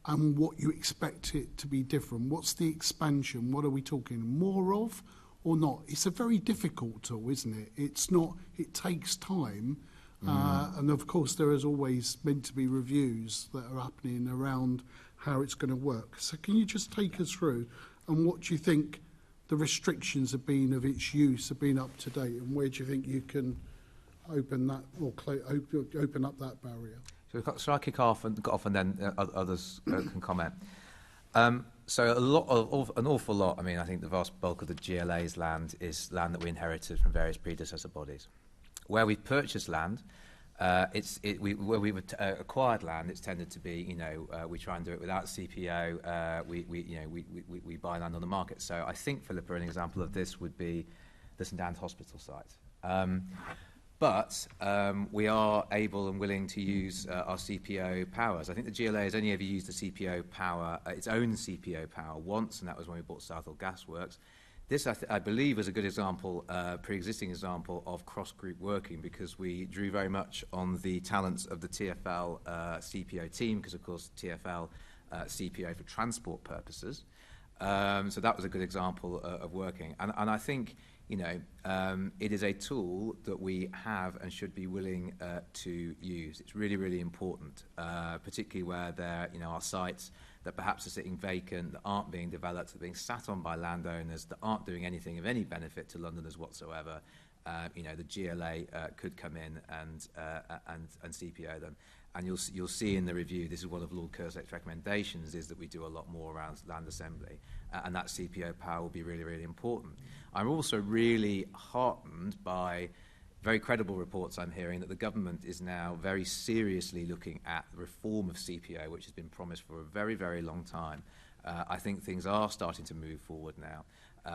and what you expect it to be different? What's the expansion? What are we talking more of or not? It's a very difficult tool, isn't it? It's not, it takes time. And of course, there is always meant to be reviews that are happening around how it's going to work. So can you just take us through and what do you think the restrictions have been of its use, have been up to date, and where do you think you can open that or open up that barrier? So I kick off and then others can comment. So an awful lot. I mean, I think the vast bulk of the GLA's land is land that we inherited from various predecessor bodies. Where we've purchased land, where we've acquired land, it's tended to be, we try and do it without CPO. We buy land on the market. So I think, Philippa, an example of this would be the St Anne's Hospital site. But we are able and willing to use our CPO powers. I think the GLA has only ever used the CPO power, its own CPO power once, and that was when we bought Southall Gasworks. This, I believe, is a good example, pre-existing example of cross-group working, because we drew very much on the talents of the TfL CPO team, because, of course, TfL CPO for transport purposes. So that was a good example of working. And I think, it is a tool that we have and should be willing to use. It's really important, particularly where there are sites that perhaps are sitting vacant, that aren't being developed, that are being sat on by landowners, that aren't doing anything of any benefit to Londoners whatsoever. The GLA could come in and CPO them. And you'll see in the review, this is one of Lord Kerslake's recommendations, is that we do a lot more around land assembly. And that CPO power will be really important. I'm also really heartened by very credible reports I'm hearing that the government is now very seriously looking at the reform of CPO, which has been promised for a very long time. I think things are starting to move forward now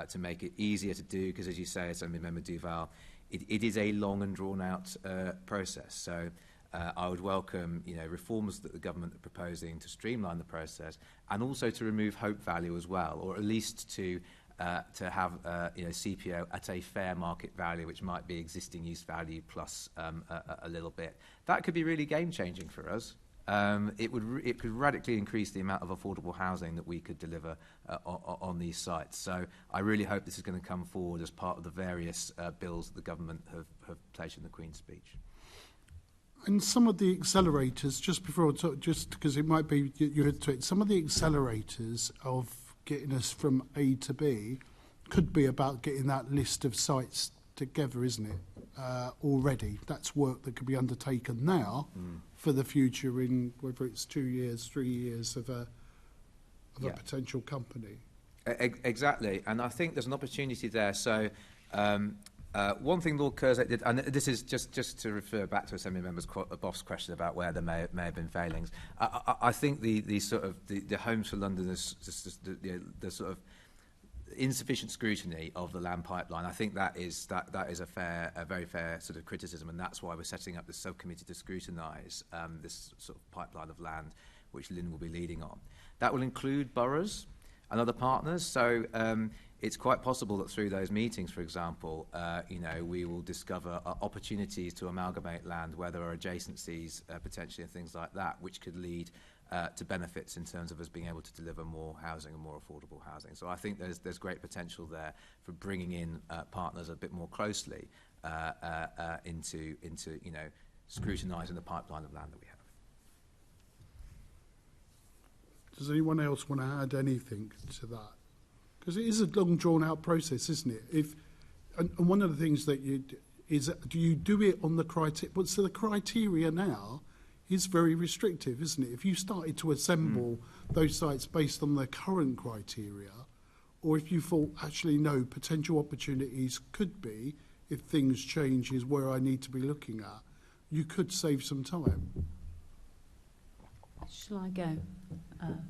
to make it easier to do, because, as you say, Assemblymember Duval, it is a long and drawn-out process. So I would welcome, reforms that the government are proposing to streamline the process, and also to remove hope value as well, or at least to have CPO at a fair market value, which might be existing use value plus a little bit. That could be really game-changing for us. It could radically increase the amount of affordable housing that we could deliver on these sites. So I really hope this is going to come forward as part of the various bills that the government have placed in the Queen's speech. And some of the accelerators, just before I talk, just because it might be you heard to it, some of the accelerators of getting us from A to B could be about getting that list of sites together, isn't it? Already, that's work that could be undertaken now for the future, in whether it's 2 years, 3 years of a potential company. Exactly, and I think there's an opportunity there. So one thing Lord Kerslake did, and this is just to refer back to Assemblymember Boff's question about where there may have been failings. I think the sort of the Homes for Londoners, the sort of insufficient scrutiny of the land pipeline, I think that is a very fair sort of criticism, and that's why we're setting up this subcommittee to scrutinise this sort of pipeline of land, which Lynn will be leading on. That will include boroughs and other partners. So it's quite possible that through those meetings, for example, we will discover opportunities to amalgamate land where there are adjacencies potentially and things like that, which could lead to benefits in terms of us being able to deliver more housing and more affordable housing. So I think there's great potential there for bringing in partners a bit more closely into scrutinising the pipeline of land that we have. Does anyone else want to add anything to that? Because it is a long, drawn-out process, isn't it? And one of the things that do you do it on the criteria? But so the criteria now is very restrictive, isn't it? If you started to assemble those sites based on the current criteria, or if you thought, actually, no, potential opportunities could be, if things change, is where I need to be looking at, you could save some time. Shall I go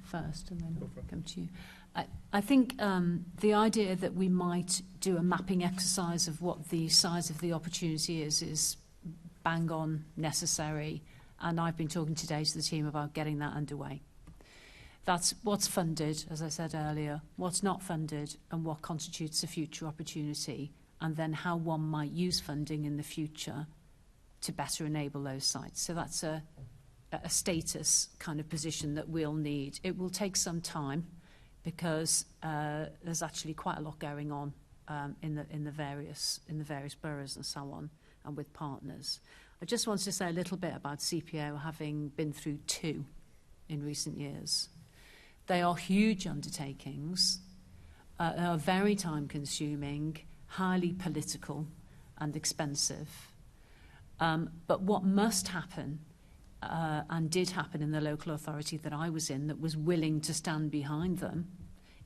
first and then come to you? I think the idea that we might do a mapping exercise of what the size of the opportunity is bang on necessary, and I've been talking today to the team about getting that underway. That's what's funded, as I said earlier, what's not funded, and what constitutes a future opportunity, and then how one might use funding in the future to better enable those sites. So that's a status kind of position that we'll need. It will take some time because there's actually quite a lot going on in the various boroughs and so on, and with partners. I just wanted to say a little bit about CPO, having been through 2 in recent years. They are huge undertakings. They are very time-consuming, highly political, and expensive. But what must happen, and did happen in the local authority that I was in, that was willing to stand behind them,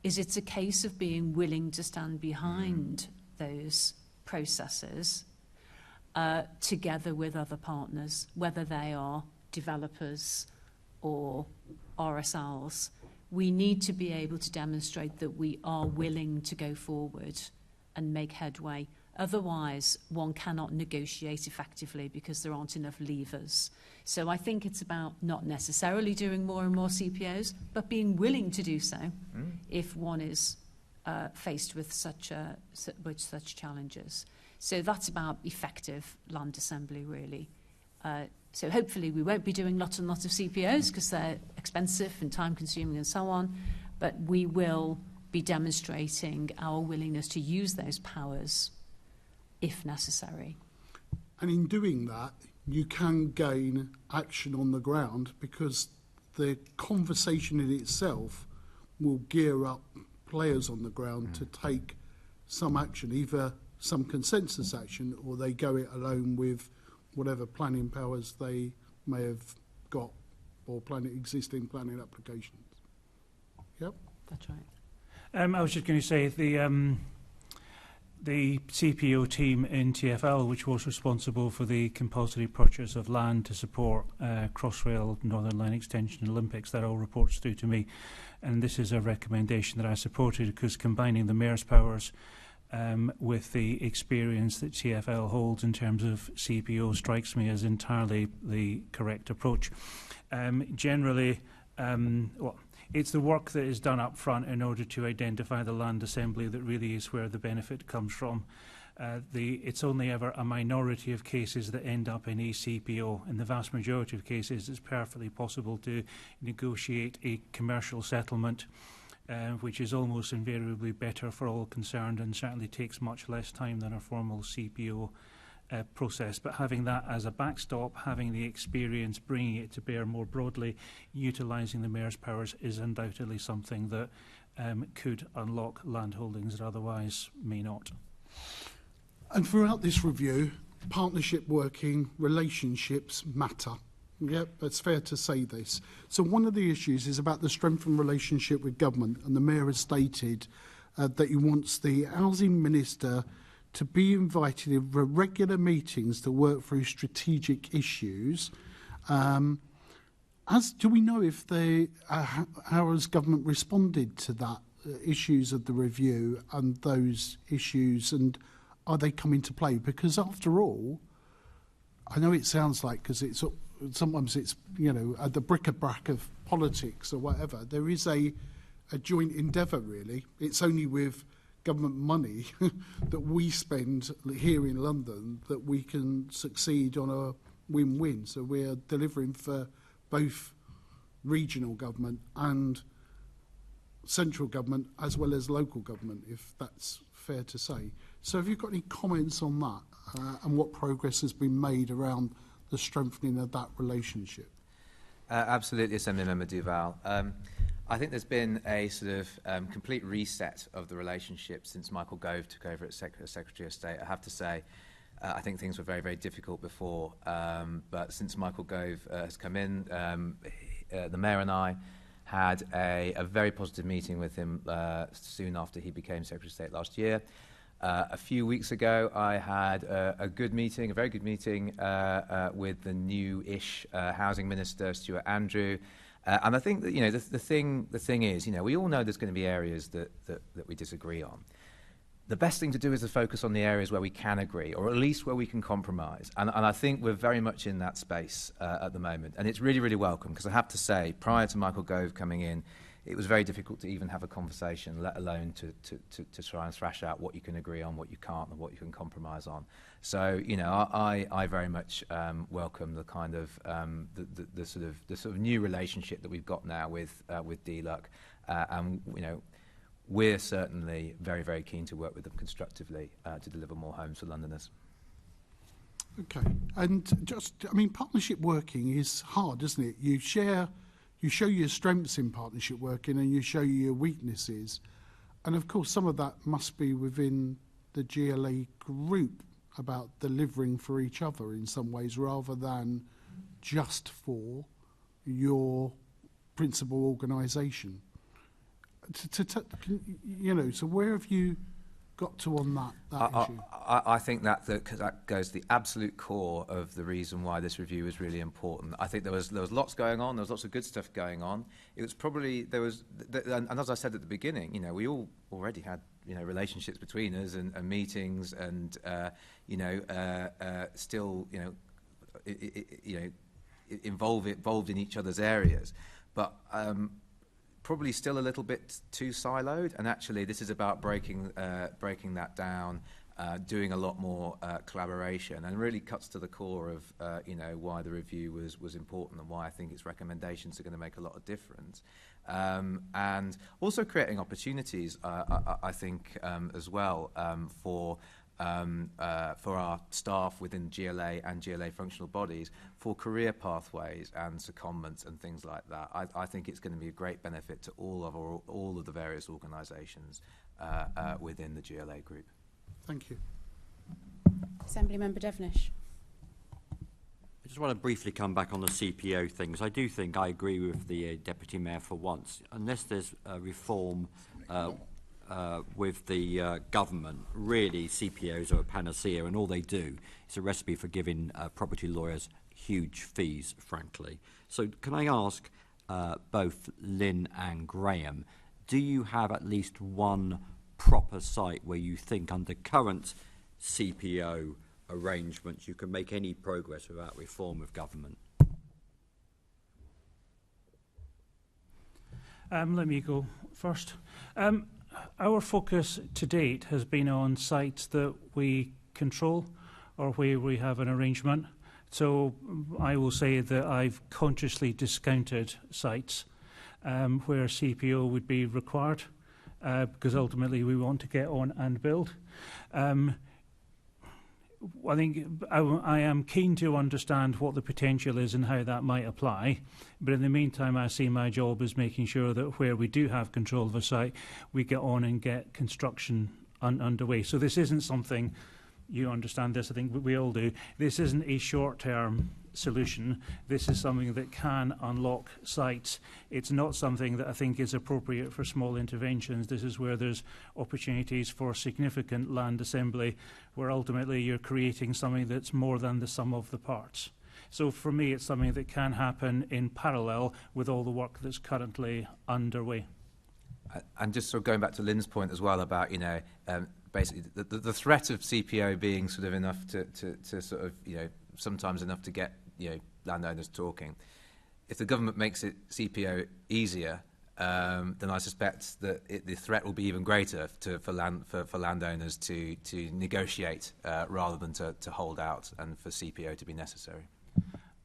is it's a case of being willing to stand behind those processes together with other partners, whether they are developers or RSLs. We need to be able to demonstrate that we are willing to go forward and make headway. Otherwise, one cannot negotiate effectively because there aren't enough levers. So I think it's about not necessarily doing more and more CPOs, but being willing to do so if one is faced with such challenges. So that's about effective land assembly, really. So hopefully we won't be doing lots and lots of CPOs because they're expensive and time-consuming and so on, but we will be demonstrating our willingness to use those powers if necessary. And in doing that, you can gain action on the ground because the conversation in itself will gear up players on the ground to take some action, either some consensus action or they go it alone with whatever planning powers they may have got or existing planning applications. Yep. That's right. I was just going to say the CPO team in TfL, which was responsible for the compulsory purchase of land to support Crossrail, Northern Line Extension, Olympics, that all reports through to me. And this is a recommendation that I supported because combining the Mayor's powers with the experience that TfL holds in terms of CPO strikes me as entirely the correct approach. Generally, it's the work that is done up front in order to identify the land assembly that really is where the benefit comes from. It's only ever a minority of cases that end up in a CPO. In the vast majority of cases, it's perfectly possible to negotiate a commercial settlement, which is almost invariably better for all concerned and certainly takes much less time than a formal CPO process. But having that as a backstop, having the experience, bringing it to bear more broadly, utilising the Mayor's powers is undoubtedly something that could unlock land holdings that otherwise may not. And throughout this review, partnership working, relationships matter. Yep, it's fair to say this. So one of the issues is about the strengthened relationship with government, and the Mayor has stated that he wants the Housing Minister to be invited in regular meetings to work through strategic issues. Do we know if how has government responded to that issues of the review and those issues, and are they coming to play? Because after all, I know it sounds like, because sometimes it's the bric-a-brac of politics or whatever. There is a joint endeavour, really. It's only with government money that we spend here in London that we can succeed on a win-win. So we're delivering for both regional government and central government as well as local government, if that's fair to say. So have you got any comments on that and what progress has been made around the strengthening of that relationship? Absolutely, Assembly Member Duval. I think there's been a sort of complete reset of the relationship since Michael Gove took over as Secretary of State. I have to say, I think things were very, very difficult before, but since Michael Gove has come in, the Mayor and I had a very positive meeting with him soon after he became Secretary of State last year. A few weeks ago, I had a very good meeting with the new-ish Housing Minister, Stuart Andrew. And I think that, you know, the thing is, you know, we all know there's going to be areas that we disagree on. The best thing to do is to focus on the areas where we can agree, or at least where we can compromise. And I think we're very much in that space at the moment. And it's really, really welcome, because I have to say, prior to Michael Gove coming in, it was very difficult to even have a conversation, let alone to try and thrash out what you can agree on, what you can't, and what you can compromise on. So, you know, I very much welcome the kind of the sort of new relationship that we've got now with DLUC, and you know, we're certainly very, very keen to work with them constructively to deliver more homes for Londoners. Okay, and just, I mean, partnership working is hard, isn't it? You show your strengths in partnership working and you show your weaknesses. And of course, some of that must be within the GLA Group about delivering for each other in some ways, rather than just for your principal organisation. You know, so where have you got to on that issue? I think that goes to the absolute core of the reason why this review is really important. I think there was lots going on. There was lots of good stuff going on. It was probably and as I said at the beginning, you know, we all already had, you know, relationships between us and meetings and you know, still, you know, involved in each other's areas, but probably still a little bit too siloed, and actually this is about breaking that down, doing a lot more collaboration, and really cuts to the core of you know, why the review was important and why I think its recommendations are going to make a lot of difference, and also creating opportunities I think as well for our staff within GLA and GLA functional bodies for career pathways and secondments and things like that. I think it's going to be a great benefit to all of the various organisations within the GLA Group. Thank you. Assembly Member Devenish. I just want to briefly come back on the CPO things. I do think I agree with the Deputy Mayor for once. Unless there's a reform with the government, really CPOs are a panacea, and all they do is a recipe for giving property lawyers huge fees, frankly. So can I ask both Lynn and Graeme, do you have at least one proper site where you think under current CPO arrangements you can make any progress without reform of government? Let me go first. Our focus to date has been on sites that we control or where we have an arrangement. So I will say that I've consciously discounted sites where CPO would be required because ultimately we want to get on and build. I think I am keen to understand what the potential is and how that might apply. But in the meantime, I see my job as making sure that where we do have control of a site, we get on and get construction underway. So this isn't something, you understand this, I think we all do, this isn't a short-term solution. This is something that can unlock sites. It's not something that I think is appropriate for small interventions. This is where there's opportunities for significant land assembly, where ultimately you're creating something that's more than the sum of the parts. So for me, it's something that can happen in parallel with all the work that's currently underway. And just sort of going back to Lynn's point as well about, you know, basically the threat of CPO being sort of enough to sort of, you know, sometimes enough to get, you know, landowners talking. If the government makes it CPO easier, then I suspect that the threat will be even greater for landowners to negotiate rather than to hold out and for CPO to be necessary.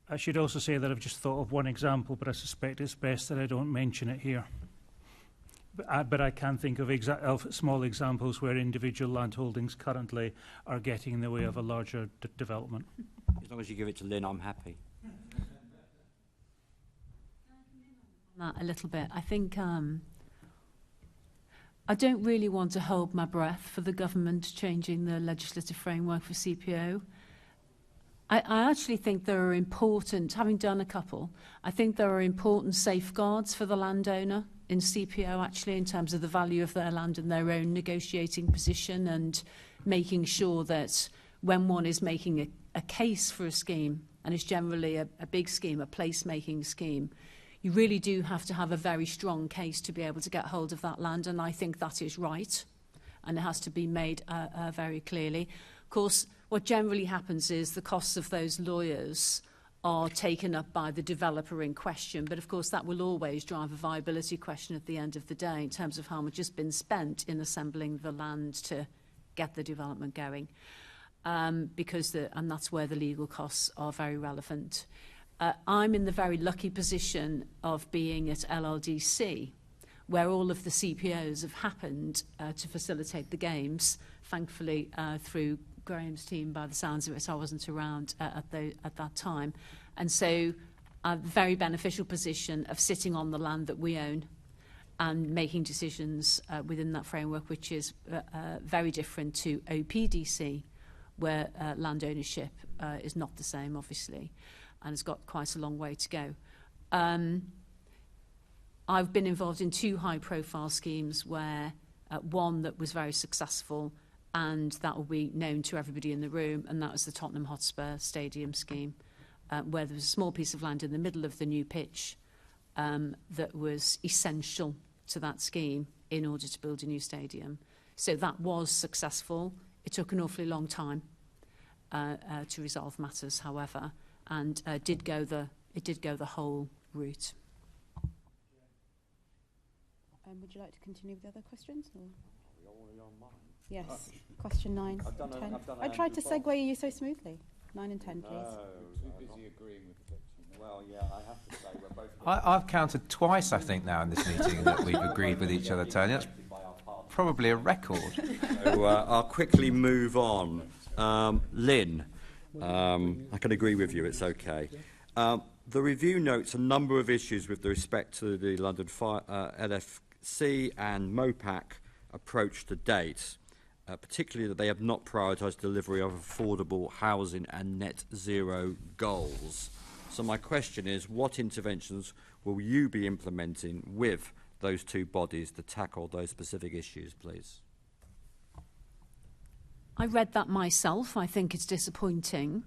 I should also say that I've just thought of one example, but I suspect it's best that I don't mention it here. But I can think of small examples where individual landholdings currently are getting in the way of a larger development. As long as you give it to Lynn, I'm happy. that a little bit. I think I don't really want to hold my breath for the government changing the legislative framework for CPO. I actually think there are important, having done a couple, I think there are important safeguards for the landowner in CPO actually in terms of the value of their land and their own negotiating position, and making sure that when one is making a case for a scheme, and it's generally a big scheme, a place-making scheme, you really do have to have a very strong case to be able to get hold of that land, and I think that is right, and it has to be made very clearly. Of course, what generally happens is the costs of those lawyers are taken up by the developer in question, but of course that will always drive a viability question at the end of the day in terms of how much has been spent in assembling the land to get the development going, and that's where the legal costs are very relevant. I'm in the very lucky position of being at LLDC, where all of the CPOs have happened to facilitate the games, thankfully through Graeme's team. By the sounds of it, I wasn't around at that time. And so a very beneficial position of sitting on the land that we own and making decisions within that framework, which is very different to OPDC, where land ownership is not the same, obviously, and it's got quite a long way to go. I've been involved in two high-profile schemes where one that was very successful, and that will be known to everybody in the room, and that was the Tottenham Hotspur Stadium scheme, where there was a small piece of land in the middle of the new pitch that was essential to that scheme in order to build a new stadium. So that was successful. It took an awfully long time to resolve matters, however, and it did go the whole route. Would you like to continue with the other questions? Or? Yes. Question 9 and 10. I tried to segue you so smoothly. 9 and 10, please. Too busy agreeing with the deputy. Well, yeah, I have to say we're both... I've counted twice, I think, now in this meeting that we've agreed with each other, Tony. That's probably a record. So I'll quickly move on. Lynn, I can agree with you, it's okay. The review notes a number of issues with respect to the London LFC and MOPAC approach to date, particularly that they have not prioritised delivery of affordable housing and net zero goals. So my question is, what interventions will you be implementing with those two bodies to tackle those specific issues, please? I read that myself. I think it's disappointing.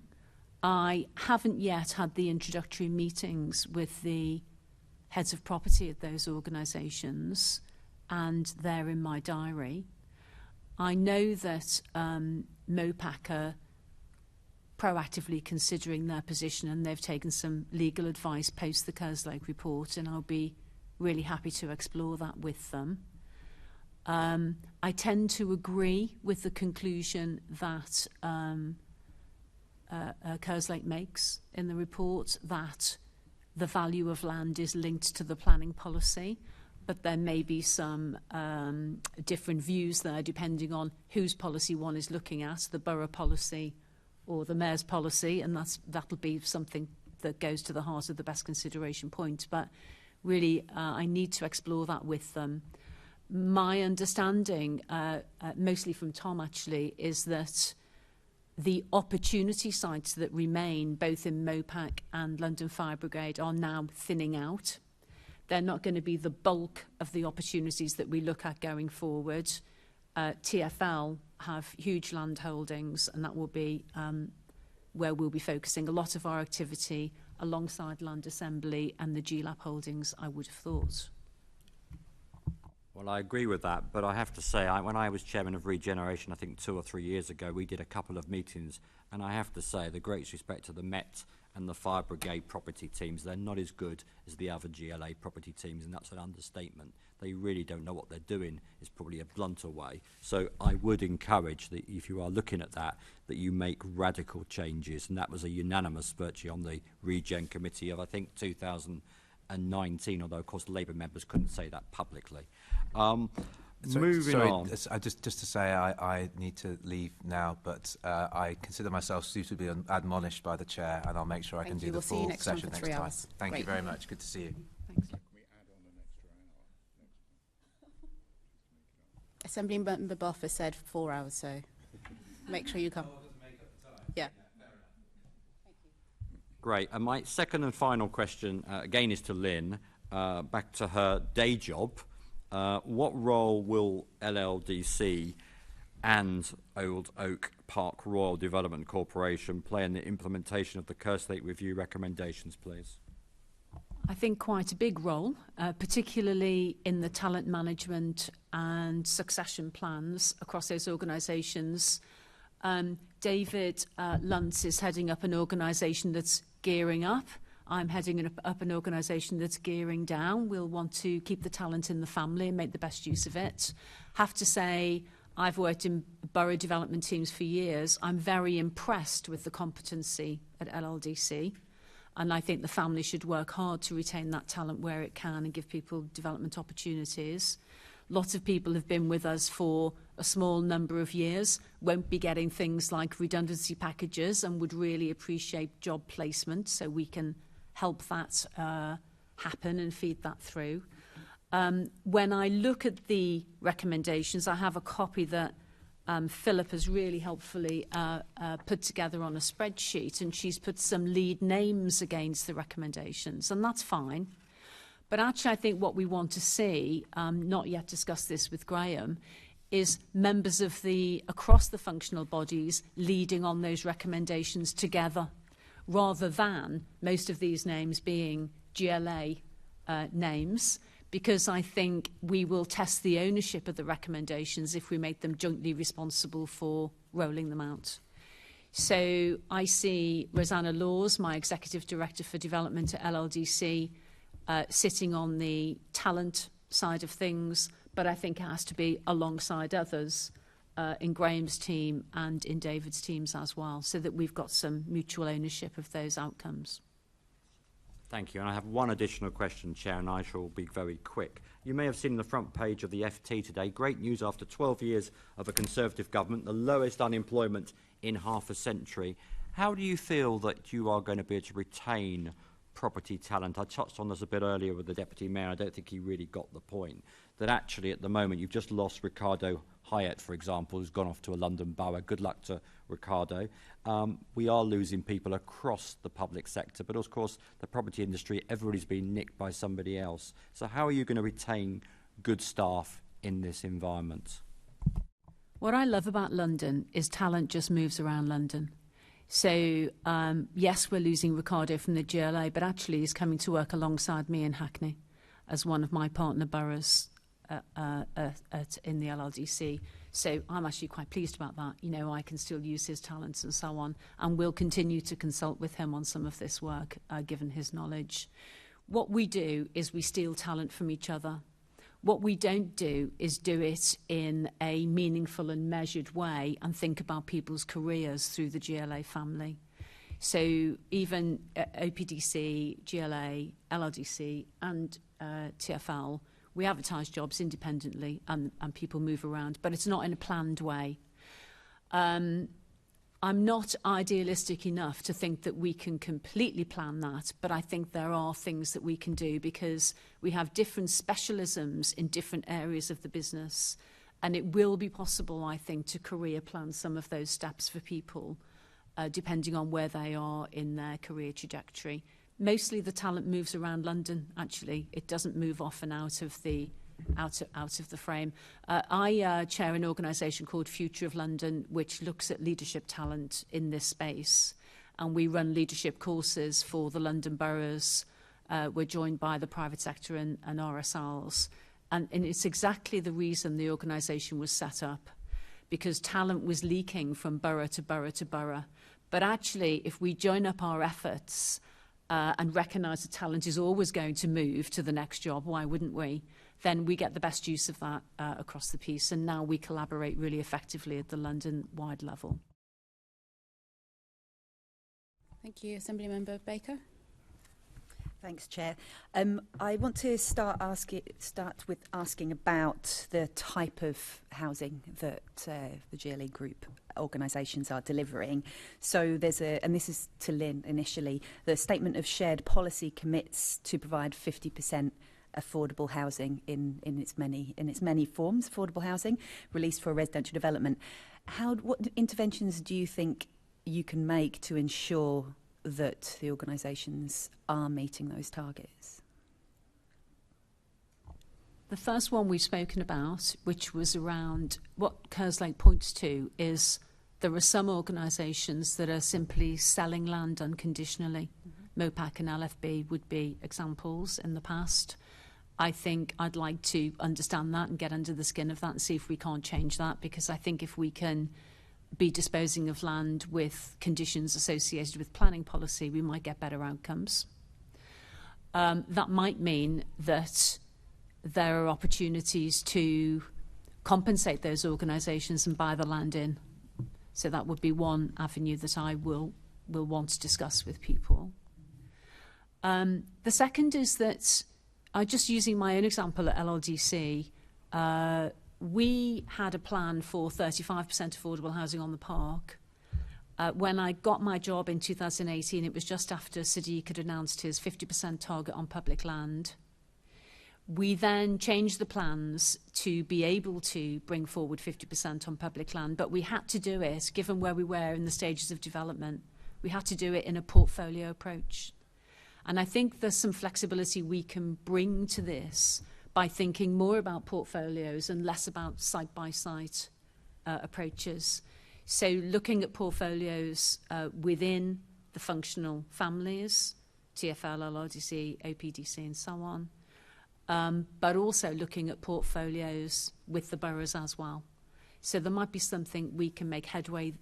I haven't yet had the introductory meetings with the heads of property at those organisations, and they're in my diary. I know that MOPAC are proactively considering their position, and they've taken some legal advice post the Kerslake report, and I'll be really happy to explore that with them. I tend to agree with the conclusion that Kerslake makes in the report, that the value of land is linked to the planning policy, but there may be some different views there depending on whose policy one is looking at, the borough policy or the mayor's policy, and that'll be something that goes to the heart of the best consideration point. But really, I need to explore that with them. My understanding, mostly from Tom actually, is that the opportunity sites that remain both in MOPAC and London Fire Brigade are now thinning out. They're not going to be the bulk of the opportunities that we look at going forward. TfL have huge land holdings, and that will be where we'll be focusing a lot of our activity alongside Land Assembly and the GLAP holdings, I would have thought. Well, I agree with that, but I have to say, when I was chairman of Regeneration, I think 2 or 3 years ago, we did a couple of meetings, and I have to say, the greatest respect to the Met and the Fire Brigade property teams, they're not as good as the other GLA property teams, and that's an understatement. They really don't know what they're doing, is probably a blunter way. So I would encourage that if you are looking at that you make radical changes, and that was a unanimous virtue on the Regen Committee of, I think, 2019, although, of course, Labour members couldn't say that publicly. Moving on. Just to say, I need to leave now, but I consider myself suitably admonished by the chair, and I'll make sure I can do the full session next time. Thank you very much. Good to see you. Thanks. Assembly Member Buffer said 4 hours, so make sure you come. Yeah. Great. And my second and final question, again, is to Lynn, back to her day job. What role will LLDC and Old Oak Park Royal Development Corporation play in the implementation of the Kerslake Review recommendations, please? I think quite a big role, particularly in the talent management and succession plans across those organisations. David Luntz is heading up an organisation that's gearing up. I'm heading up an organisation that's gearing down. We'll want to keep the talent in the family and make the best use of it. Have to say, I've worked in borough development teams for years. I'm very impressed with the competency at LLDC. And I think the family should work hard to retain that talent where it can and give people development opportunities. Lots of people have been with us for a small number of years, won't be getting things like redundancy packages and would really appreciate job placement, so we can help that happen and feed that through. When I look at the recommendations, I have a copy that Philippa has really helpfully put together on a spreadsheet, and she's put some lead names against the recommendations, and that's fine. But actually, I think what we want to see, not yet discussed this with Graeme, is members of across the functional bodies leading on those recommendations together, rather than most of these names being GLA names, because I think we will test the ownership of the recommendations if we make them jointly responsible for rolling them out. So I see Rosanna Laws, my Executive Director for Development at LLDC, sitting on the talent side of things, but I think it has to be alongside others in Graeme's team and in David's teams as well, so that we've got some mutual ownership of those outcomes. Thank you. And I have one additional question, Chair, and I shall be very quick. You may have seen on the front page of the FT today, great news after 12 years of a Conservative government, the lowest unemployment in half a century. How do you feel that you are going to be able to retain property talent? I touched on this a bit earlier with the Deputy Mayor. I don't think he really got the point that actually at the moment you've just lost Ricardo Hyatt, for example, who's gone off to a London borough. Good luck to Ricardo. We are losing people across the public sector, but of course the property industry, everybody's been nicked by somebody else. So how are you going to retain good staff in this environment? What I love about London is talent just moves around London. So, yes, we're losing Ricardo from the GLA, but actually he's coming to work alongside me in Hackney as one of my partner boroughs in the LLDC. So I'm actually quite pleased about that. You know, I can still use his talents and so on, and we'll continue to consult with him on some of this work, given his knowledge. What we do is we steal talent from each other. What we don't do is do it in a meaningful and measured way and think about people's careers through the GLA family. So even OPDC, GLA, LLDC and TfL, we advertise jobs independently and people move around, but it's not in a planned way. I'm not idealistic enough to think that we can completely plan that, but I think there are things that we can do because we have different specialisms in different areas of the business, and it will be possible, I think, to career plan some of those steps for people, depending on where they are in their career trajectory. Mostly the talent moves around London, actually. It doesn't move off and out of the frame. I chair an organisation called Future of London, which looks at leadership talent in this space. And we run leadership courses for the London boroughs. We're joined by the private sector and RSLs. And it's exactly the reason the organisation was set up, because talent was leaking from borough to borough to borough. But actually, if we join up our efforts and recognise that talent is always going to move to the next job, why wouldn't we? Then we get the best use of that across the piece, and now we collaborate really effectively at the London-wide level. Thank you. Assembly Member Baker. Thanks, Chair. I want to start with asking about the type of housing that the GLA Group organisations are delivering. So there's and this is to Lynn initially, the statement of shared policy commits to provide 50% affordable housing in its many forms, affordable housing released for residential development. What interventions do you think you can make to ensure that the organisations are meeting those targets? The first one we've spoken about, which was around what Kerslake points to, is there are some organisations that are simply selling land unconditionally. MOPAC and LFB would be examples in the past. I think I'd like to understand that and get under the skin of that and see if we can't change that, because I think if we can be disposing of land with conditions associated with planning policy, we might get better outcomes. That might mean that there are opportunities to compensate those organisations and buy the land in. So that would be one avenue that I will want to discuss with people. The second is that, just using my own example at LLDC, we had a plan for 35% affordable housing on the park. When I got my job in 2018, it was just after Sadiq had announced his 50% target on public land. We then changed the plans to be able to bring forward 50% on public land, but we had to do it, given where we were in the stages of development, we had to do it in a portfolio approach. And I think there's some flexibility we can bring to this by thinking more about portfolios and less about site-by-site approaches. So looking at portfolios within the functional families, TfL, LRDC, OPDC and so on, but also looking at portfolios with the boroughs as well. So there might be something we can make headway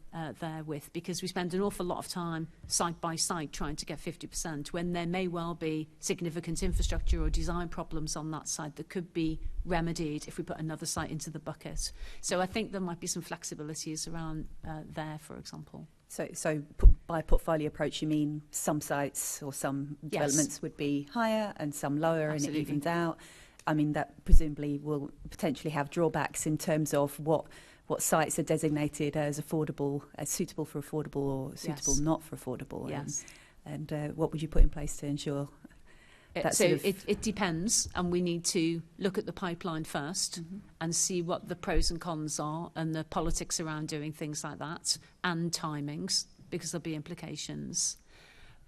there with, because we spend an awful lot of time site by site trying to get 50% when there may well be significant infrastructure or design problems on that site that could be remedied if we put another site into the bucket. So I think there might be some flexibilities around there, for example. So by portfolio approach, you mean some sites or some developments would be higher and some lower. Absolutely. And it evens out. I mean, that presumably will potentially have drawbacks in terms of what sites are designated as affordable, as suitable for affordable or suitable not for affordable. Yes. And what would you put in place to ensure that so it depends, and we need to look at the pipeline first and see what the pros and cons are and the politics around doing things like that and timings, because there'll be implications.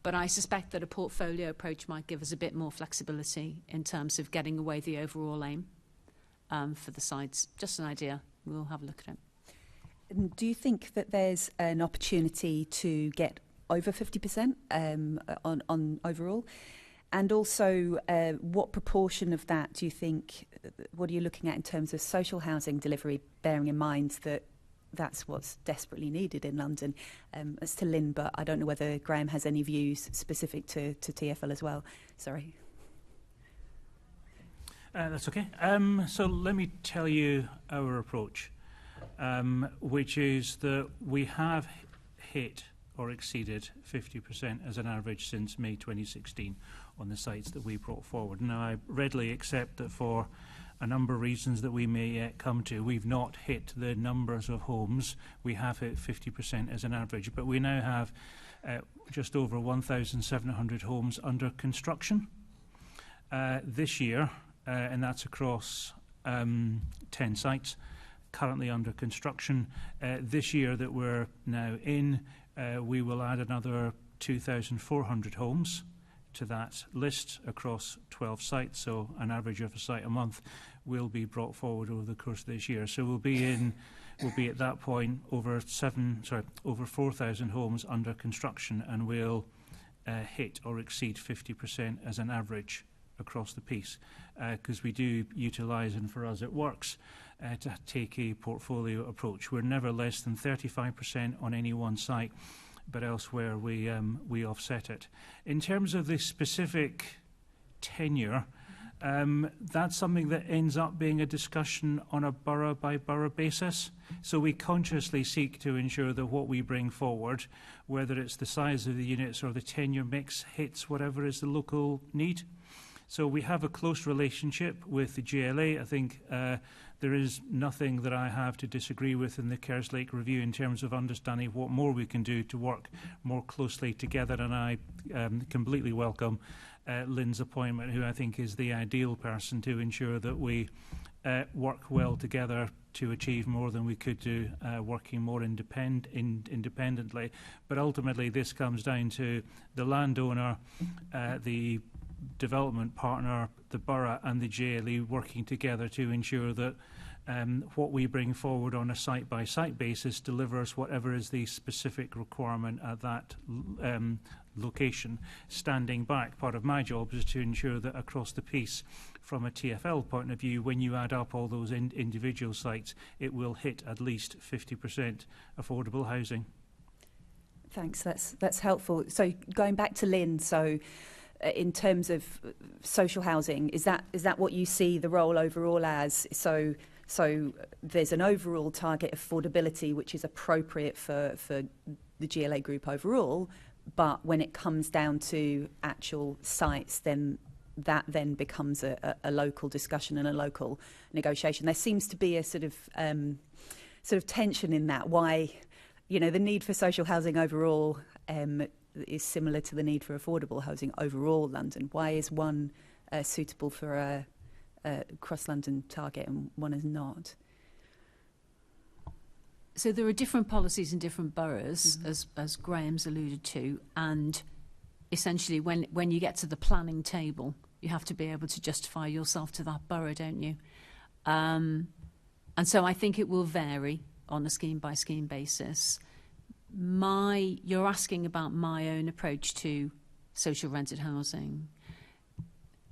But I suspect that a portfolio approach might give us a bit more flexibility in terms of getting away the overall aim for the sites. Just an idea. We'll have a look at it. Do you think that there's an opportunity to get over 50% on overall? And also, what proportion of that do you think, what are you looking at in terms of social housing delivery, bearing in mind that that's what's desperately needed in London? As to Lynn, but I don't know whether Graeme has any views specific to TfL as well. Sorry. That's okay. So let me tell you our approach, which is that we have hit or exceeded 50% as an average since May 2016 on the sites that we brought forward. Now, I readily accept that for a number of reasons that we may yet come to, we've not hit the numbers of homes. We have hit 50% as an average, but we now have just over 1,700 homes under construction this year, and that's across 10 sites currently under construction. This year that we're now in, we will add another 2,400 homes to that list across 12 sites, so an average of a site a month will be brought forward over the course of this year. So we'll be at that point over 4,000 homes under construction, and we'll hit or exceed 50% as an average across the piece, because we do utilise, and for us it works, to take a portfolio approach. We're never less than 35% on any one site, but elsewhere we offset it. In terms of the specific tenure, that's something that ends up being a discussion on a borough-by-borough basis. So we consciously seek to ensure that what we bring forward, whether it's the size of the units or the tenure mix, hits whatever is the local need. So we have a close relationship with the GLA. I think there is nothing that I have to disagree with in the Kerslake review in terms of understanding what more we can do to work more closely together, and I completely welcome Lynn's appointment, who I think is the ideal person to ensure that we work well together to achieve more than we could do working more independently. But ultimately this comes down to the landowner, the development partner, the borough and the GLA working together to ensure that what we bring forward on a site-by-site basis delivers whatever is the specific requirement at that location. Standing back, part of my job is to ensure that across the piece, from a TfL point of view, when you add up all those individual sites, it will hit at least 50% affordable housing. Thanks, that's helpful. So going back to Lynn, so in terms of social housing, is that what you see the role overall as? So there's an overall target affordability which is appropriate for the GLA Group overall, but when it comes down to actual sites, then that then becomes a local discussion and a local negotiation. There seems to be a sort of tension in that. Why, the need for social housing overall is similar to the need for affordable housing overall London. Why is one suitable for a cross-London target and one is not? So there are different policies in different boroughs, as Graeme's alluded to, and essentially when you get to the planning table, you have to be able to justify yourself to that borough, don't you? And so I think it will vary on a scheme-by-scheme basis. You're asking about my own approach to social rented housing.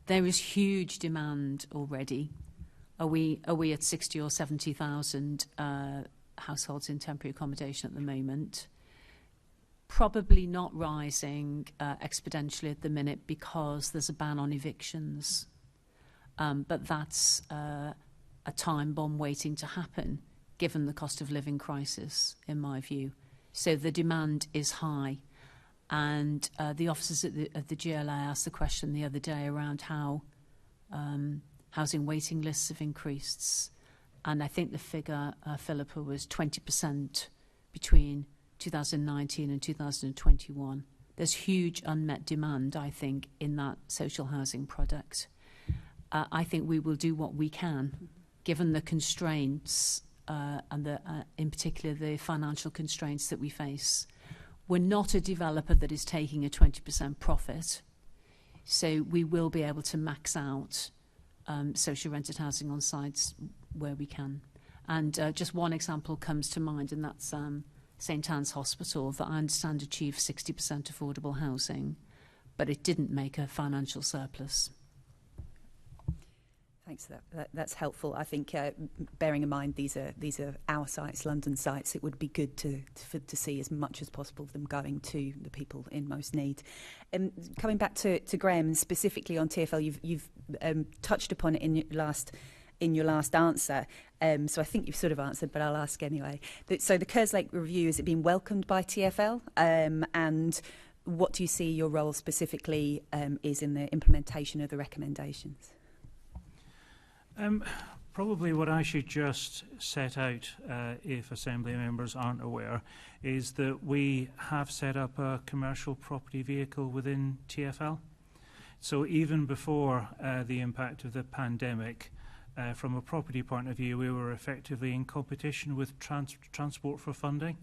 There is huge demand already. Are we at 60 or 70,000 households in temporary accommodation at the moment? Probably not rising exponentially at the minute because there's a ban on evictions. But that's a time bomb waiting to happen, given the cost of living crisis, in my view. So the demand is high. And the officers at the GLA asked the question the other day around how housing waiting lists have increased. And I think the figure, Philippa, was 20% between 2019 and 2021. There's huge unmet demand, I think, in that social housing product. I think we will do what we can, given the constraints and in particular the financial constraints that we face. We're not a developer that is taking a 20% profit, so we will be able to max out social rented housing on sites where we can. And just one example comes to mind, and that's St Anne's Hospital, that I understand achieved 60% affordable housing, but it didn't make a financial surplus. Thanks for that. That's helpful. I think, bearing in mind these are our sites, London sites, it would be good to see as much as possible of them going to the people in most need. Coming back to Graeme, and specifically on TfL, you've touched upon it in your last answer. So I think you've sort of answered, but I'll ask anyway. So the Kerslake review, has it been welcomed by TfL? And what do you see your role specifically is in the implementation of the recommendations? Probably what I should just set out, if Assembly members aren't aware, is that we have set up a commercial property vehicle within TfL. So even before the impact of the pandemic, from a property point of view, we were effectively in competition with Transport for Funding.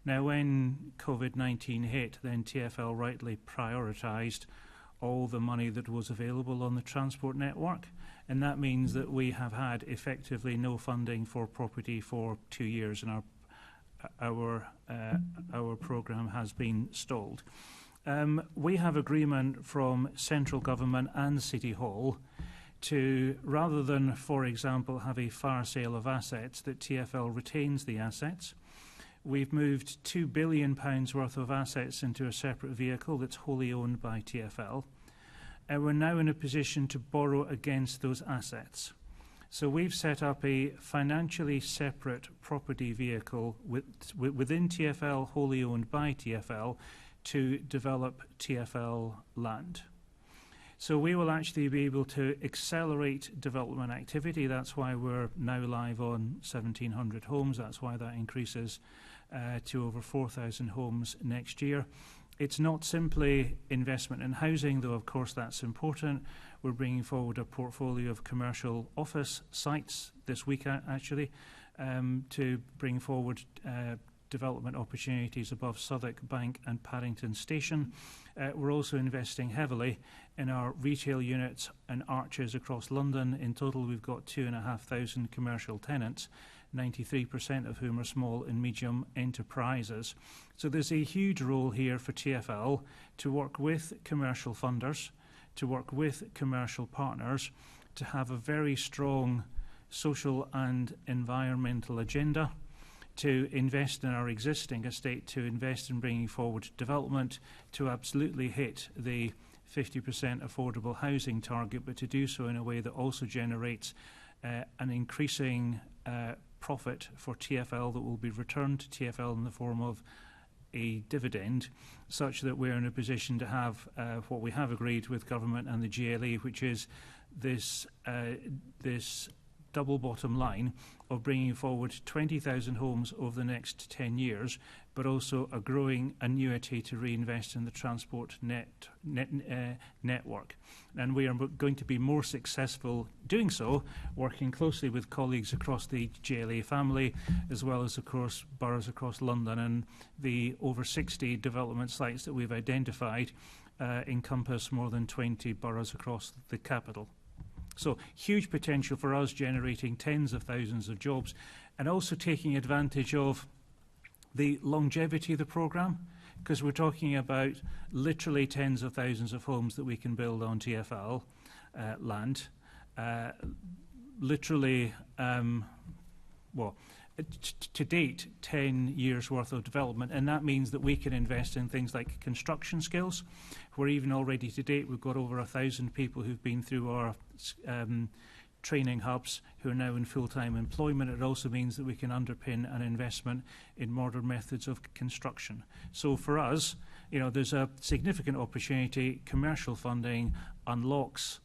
Now, when COVID-19 hit, then TfL rightly prioritised all the money that was available on the transport network. And that means that we have had effectively no funding for property for 2 years, and our programme has been stalled. We have agreement from central government and City Hall to, rather than, for example, have a fire sale of assets, that TfL retains the assets. We've moved £2 billion worth of assets into a separate vehicle that's wholly owned by TfL. And we're now in a position to borrow against those assets. So we've set up a financially separate property vehicle within TfL, wholly owned by TfL, to develop TfL land. So we will actually be able to accelerate development activity. That's why we're now live on 1,700 homes. That's why that increases to over 4,000 homes next year. It's not simply investment in housing, though of course that's important. We're bringing forward a portfolio of commercial office sites this week actually to bring forward development opportunities above Southwark, Bank and Paddington Station. We're also investing heavily in our retail units and arches across London. In total, we've got 2,500 commercial tenants, 93% of whom are small and medium enterprises. So there's a huge role here for TfL to work with commercial funders, to work with commercial partners, to have a very strong social and environmental agenda, to invest in our existing estate, to invest in bringing forward development, to absolutely hit the 50% affordable housing target, but to do so in a way that also generates an increasing profit for TfL that will be returned to TfL in the form of a dividend, such that we're in a position to have what we have agreed with government and the GLA, which is this double bottom line of bringing forward 20,000 homes over the next 10 years, but also a growing annuity to reinvest in the transport network. And we are going to be more successful doing so, working closely with colleagues across the GLA family, as well as, of course, boroughs across London. And the over 60 development sites that we've identified encompass more than 20 boroughs across the capital. So huge potential for us, generating tens of thousands of jobs, and also taking advantage of the longevity of the programme, because we're talking about literally tens of thousands of homes that we can build on TfL land. To date, 10 years worth of development, and that means that we can invest in things like construction skills, where even already to date we've got over 1,000 people who've been through our training hubs who are now in full-time employment. It also means that we can underpin an investment in modern methods of construction. So for us, there's a significant opportunity. Commercial funding unlocks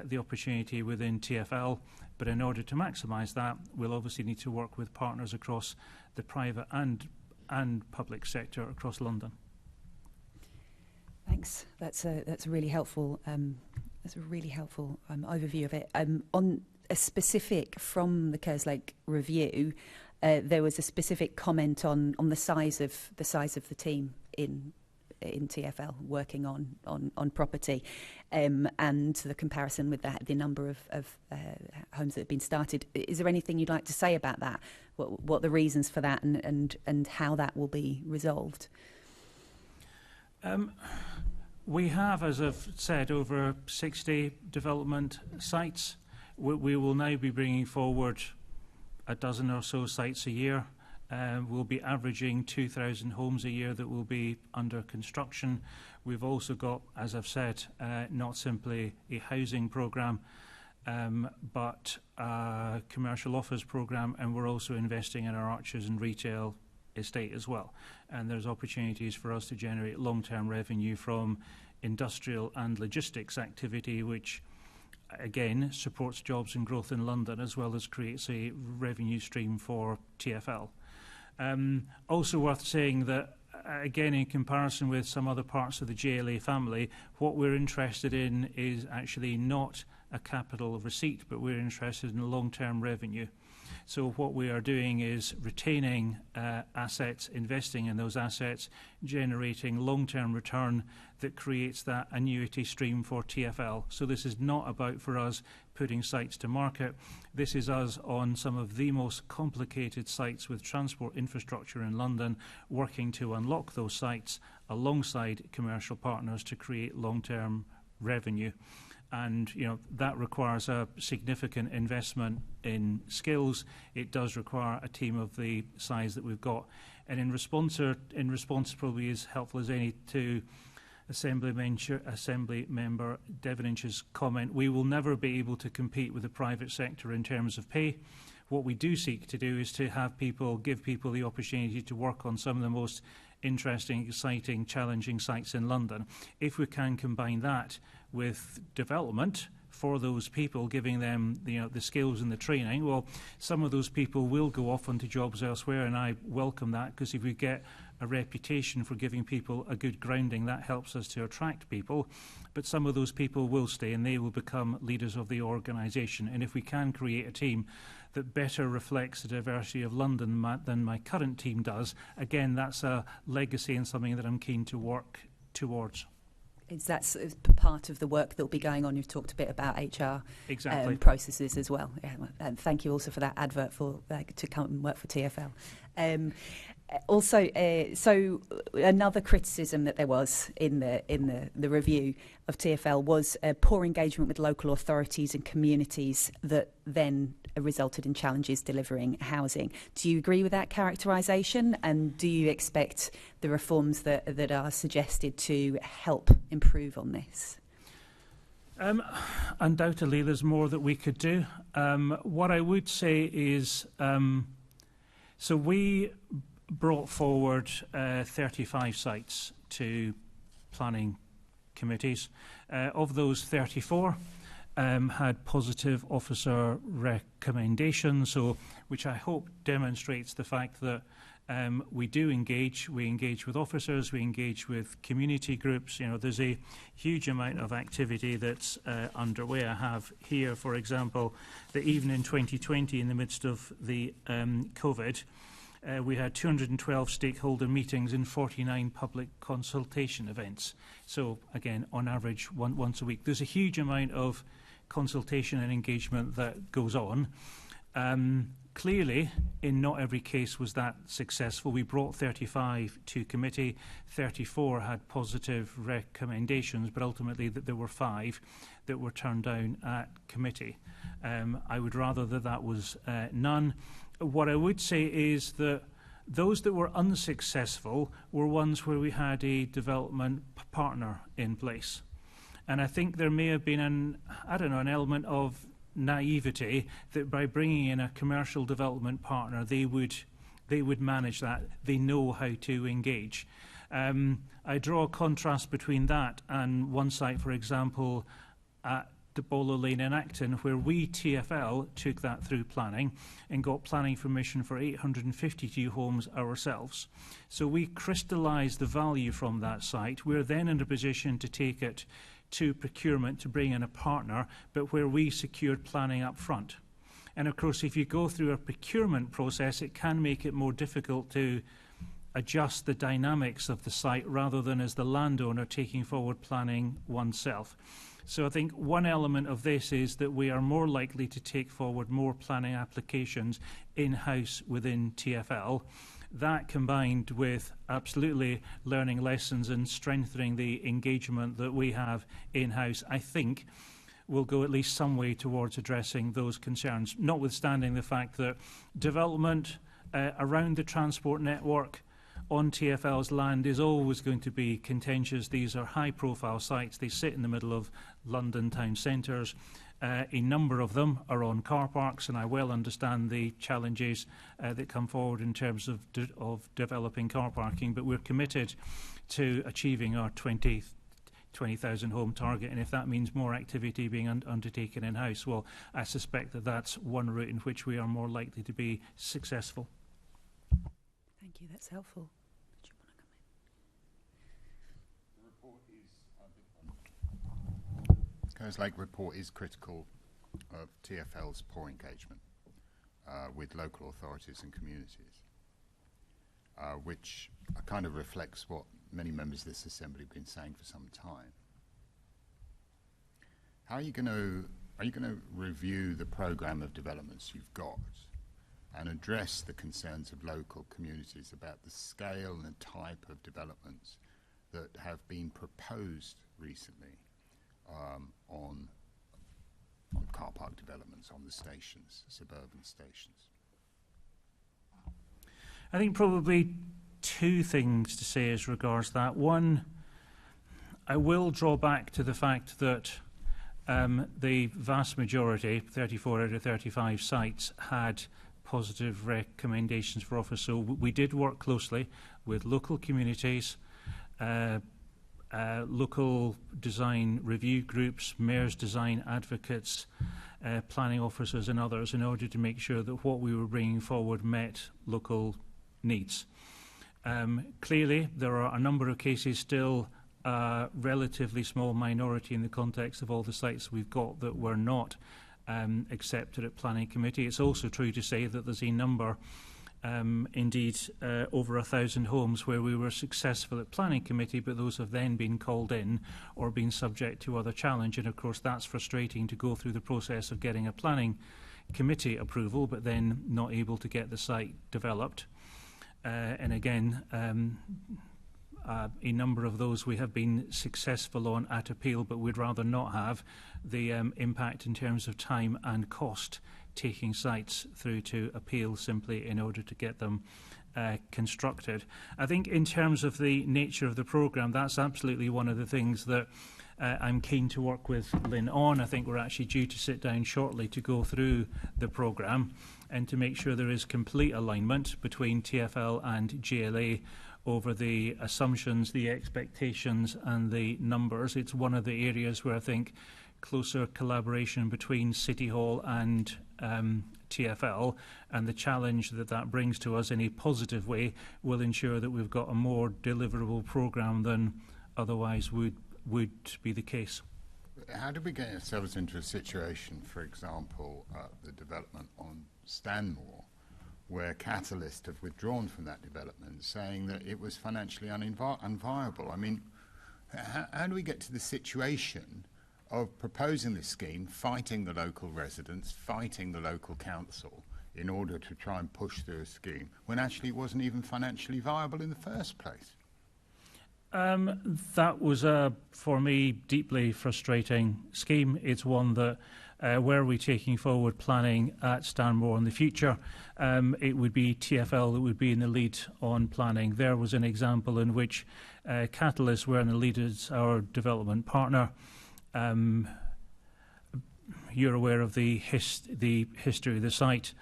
the opportunity within TfL, but in order to maximise that, we'll obviously need to work with partners across the private and public sector across London. Thanks. That's a really helpful overview of it. On a specific from the Kerslake review, there was a specific comment on the size of the team in TfL working on property, and the comparison with the number of homes that have been started. Is there anything you'd like to say about that? What the reasons for that, and how that will be resolved? We have, as I've said, over 60 development sites. We will now be bringing forward a dozen or so sites a year. We'll be averaging 2,000 homes a year that will be under construction. We've also got, as I've said, not simply a housing programme, but a commercial office programme, and we're also investing in our arches and retail estate as well. And there's opportunities for us to generate long-term revenue from industrial and logistics activity, which again supports jobs and growth in London, as well as creates a revenue stream for TfL. Also worth saying that, again, in comparison with some other parts of the GLA family, what we're interested in is actually not a capital receipt, but we're interested in long-term revenue. So what we are doing is retaining assets, investing in those assets, generating long-term return that creates that annuity stream for TfL. So this is not about, for us, putting sites to market. This is us on some of the most complicated sites with transport infrastructure in London, working to unlock those sites alongside commercial partners to create long-term revenue. And that requires a significant investment in skills. It does require a team of the size that we've got. And in response, probably as helpful as any to Assembly Member Devenish's comment, we will never be able to compete with the private sector in terms of pay. What we do seek to do is to have give people the opportunity to work on some of the most interesting, exciting, challenging sites in London. If we can combine that with development for those people, giving them the skills and the training, well, some of those people will go off onto jobs elsewhere, and I welcome that, because if we get a reputation for giving people a good grounding, that helps us to attract people. But some of those people will stay and they will become leaders of the organisation. And if we can create a team that better reflects the diversity of London than my current team does, again, that's a legacy and something that I'm keen to work towards. Is that sort of part of the work that will be going on? You've talked a bit about HR processes as well. Yeah, and thank you also for that advert for to come and work for TfL. Also, so another criticism that there was in the review of TfL was poor engagement with local authorities and communities that then resulted in challenges delivering housing. Do you agree with that characterisation, and do you expect the reforms that are suggested to help improve on this? Undoubtedly, there's more that we could do. What I would say is, so we brought forward 35 sites to planning committees. Of those, 34 had positive officer recommendations, so which I hope demonstrates the fact that we do engage. We engage with officers, we engage with community groups. There's a huge amount of activity that's underway. I have here, for example, that even in 2020, in the midst of the COVID, we had 212 stakeholder meetings and 49 public consultation events. So again, on average, once a week. There's a huge amount of consultation and engagement that goes on. Clearly, in not every case was that successful. We brought 35 to committee, 34 had positive recommendations, but ultimately there were 5 that were turned down at committee. I would rather that was none. What I would say is that those that were unsuccessful were ones where we had a development partner in place. And I think there may have been an element of naivety that by bringing in a commercial development partner, they would manage that. They know how to engage. I draw a contrast between that and one site, for example, at the Bolo Lane in Acton, where we, TfL, took that through planning and got planning permission for 852 homes ourselves. So we crystallised the value from that site. We're then in a position to take it to procurement to bring in a partner, but where we secured planning up front. And of course, if you go through a procurement process, it can make it more difficult to adjust the dynamics of the site rather than as the landowner taking forward planning oneself. So I think one element of this is that we are more likely to take forward more planning applications in-house within TfL. That combined with absolutely learning lessons and strengthening the engagement that we have in-house, I think will go at least some way towards addressing those concerns, notwithstanding the fact that development around the transport network on TfL's land is always going to be contentious. These are high-profile sites. They sit in the middle of London town centres. A number of them are on car parks, and I well understand the challenges that come forward in terms of developing car parking, but we're committed to achieving our 20,000 home target, and if that means more activity being undertaken in-house, well, I suspect that that's one route in which we are more likely to be successful. Thank you, that's helpful. Did you want to come in? Kerslake report is critical of TfL's poor engagement with local authorities and communities, which kind of reflects what many members of this assembly have been saying for some time. How are you going to review the programme of developments you've got and address the concerns of local communities about the scale and the type of developments that have been proposed recently on car park developments on the stations, suburban stations? I think probably 2 things to say as regards that. One, I will draw back to the fact that the vast majority, 34 out of 35 sites, had positive recommendations for office. So we did work closely with local communities, local design review groups, mayors' design advocates, planning officers and others in order to make sure that what we were bringing forward met local needs. Clearly, there are a number of cases still a relatively small minority in the context of all the sites we've got that were not accepted at planning committee. It's also true to say that there's a number, indeed over 1,000 homes where we were successful at planning committee, but those have then been called in or been subject to other challenge, and of course that's frustrating to go through the process of getting a planning committee approval but then not able to get the site developed. And again, a number of those we have been successful on at appeal, but we'd rather not have the impact in terms of time and cost taking sites through to appeal simply in order to get them constructed. I think in terms of the nature of the programme, that's absolutely one of the things that I'm keen to work with Lynn on. I think we're actually due to sit down shortly to go through the programme and to make sure there is complete alignment between TfL and GLA over the assumptions, the expectations and the numbers. It's one of the areas where I think closer collaboration between City Hall and TfL and the challenge that that brings to us in a positive way will ensure that we've got a more deliverable programme than otherwise would be the case. How did we get ourselves into a situation, for example, the development on Stanmore, where Catalyst have withdrawn from that development, saying that it was financially unviable? I mean, how do we get to the situation of proposing this scheme, fighting the local residents, fighting the local council in order to try and push through a scheme, when actually it wasn't even financially viable in the first place? That was for me, deeply frustrating scheme. It's one that, were we taking forward planning at Stanmore in the future, it would be TfL that would be in the lead on planning. There was an example in which Catalyst were in the lead as our development partner. You're aware of the history of the site.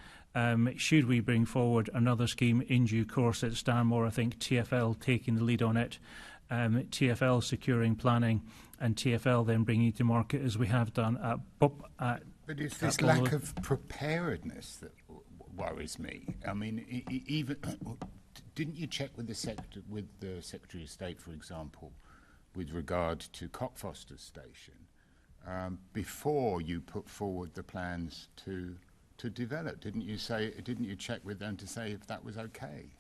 Should we bring forward another scheme in due course at Stanmore, I think TfL taking the lead on it, TfL securing planning and TfL then bringing it to market as we have done at But it's this lack of preparedness that worries me. I mean, even didn't you check with the Secretary of State, for example, with regard to Cockfosters Station, before you put forward the plans to develop? Didn't you check with them to say if that was okay?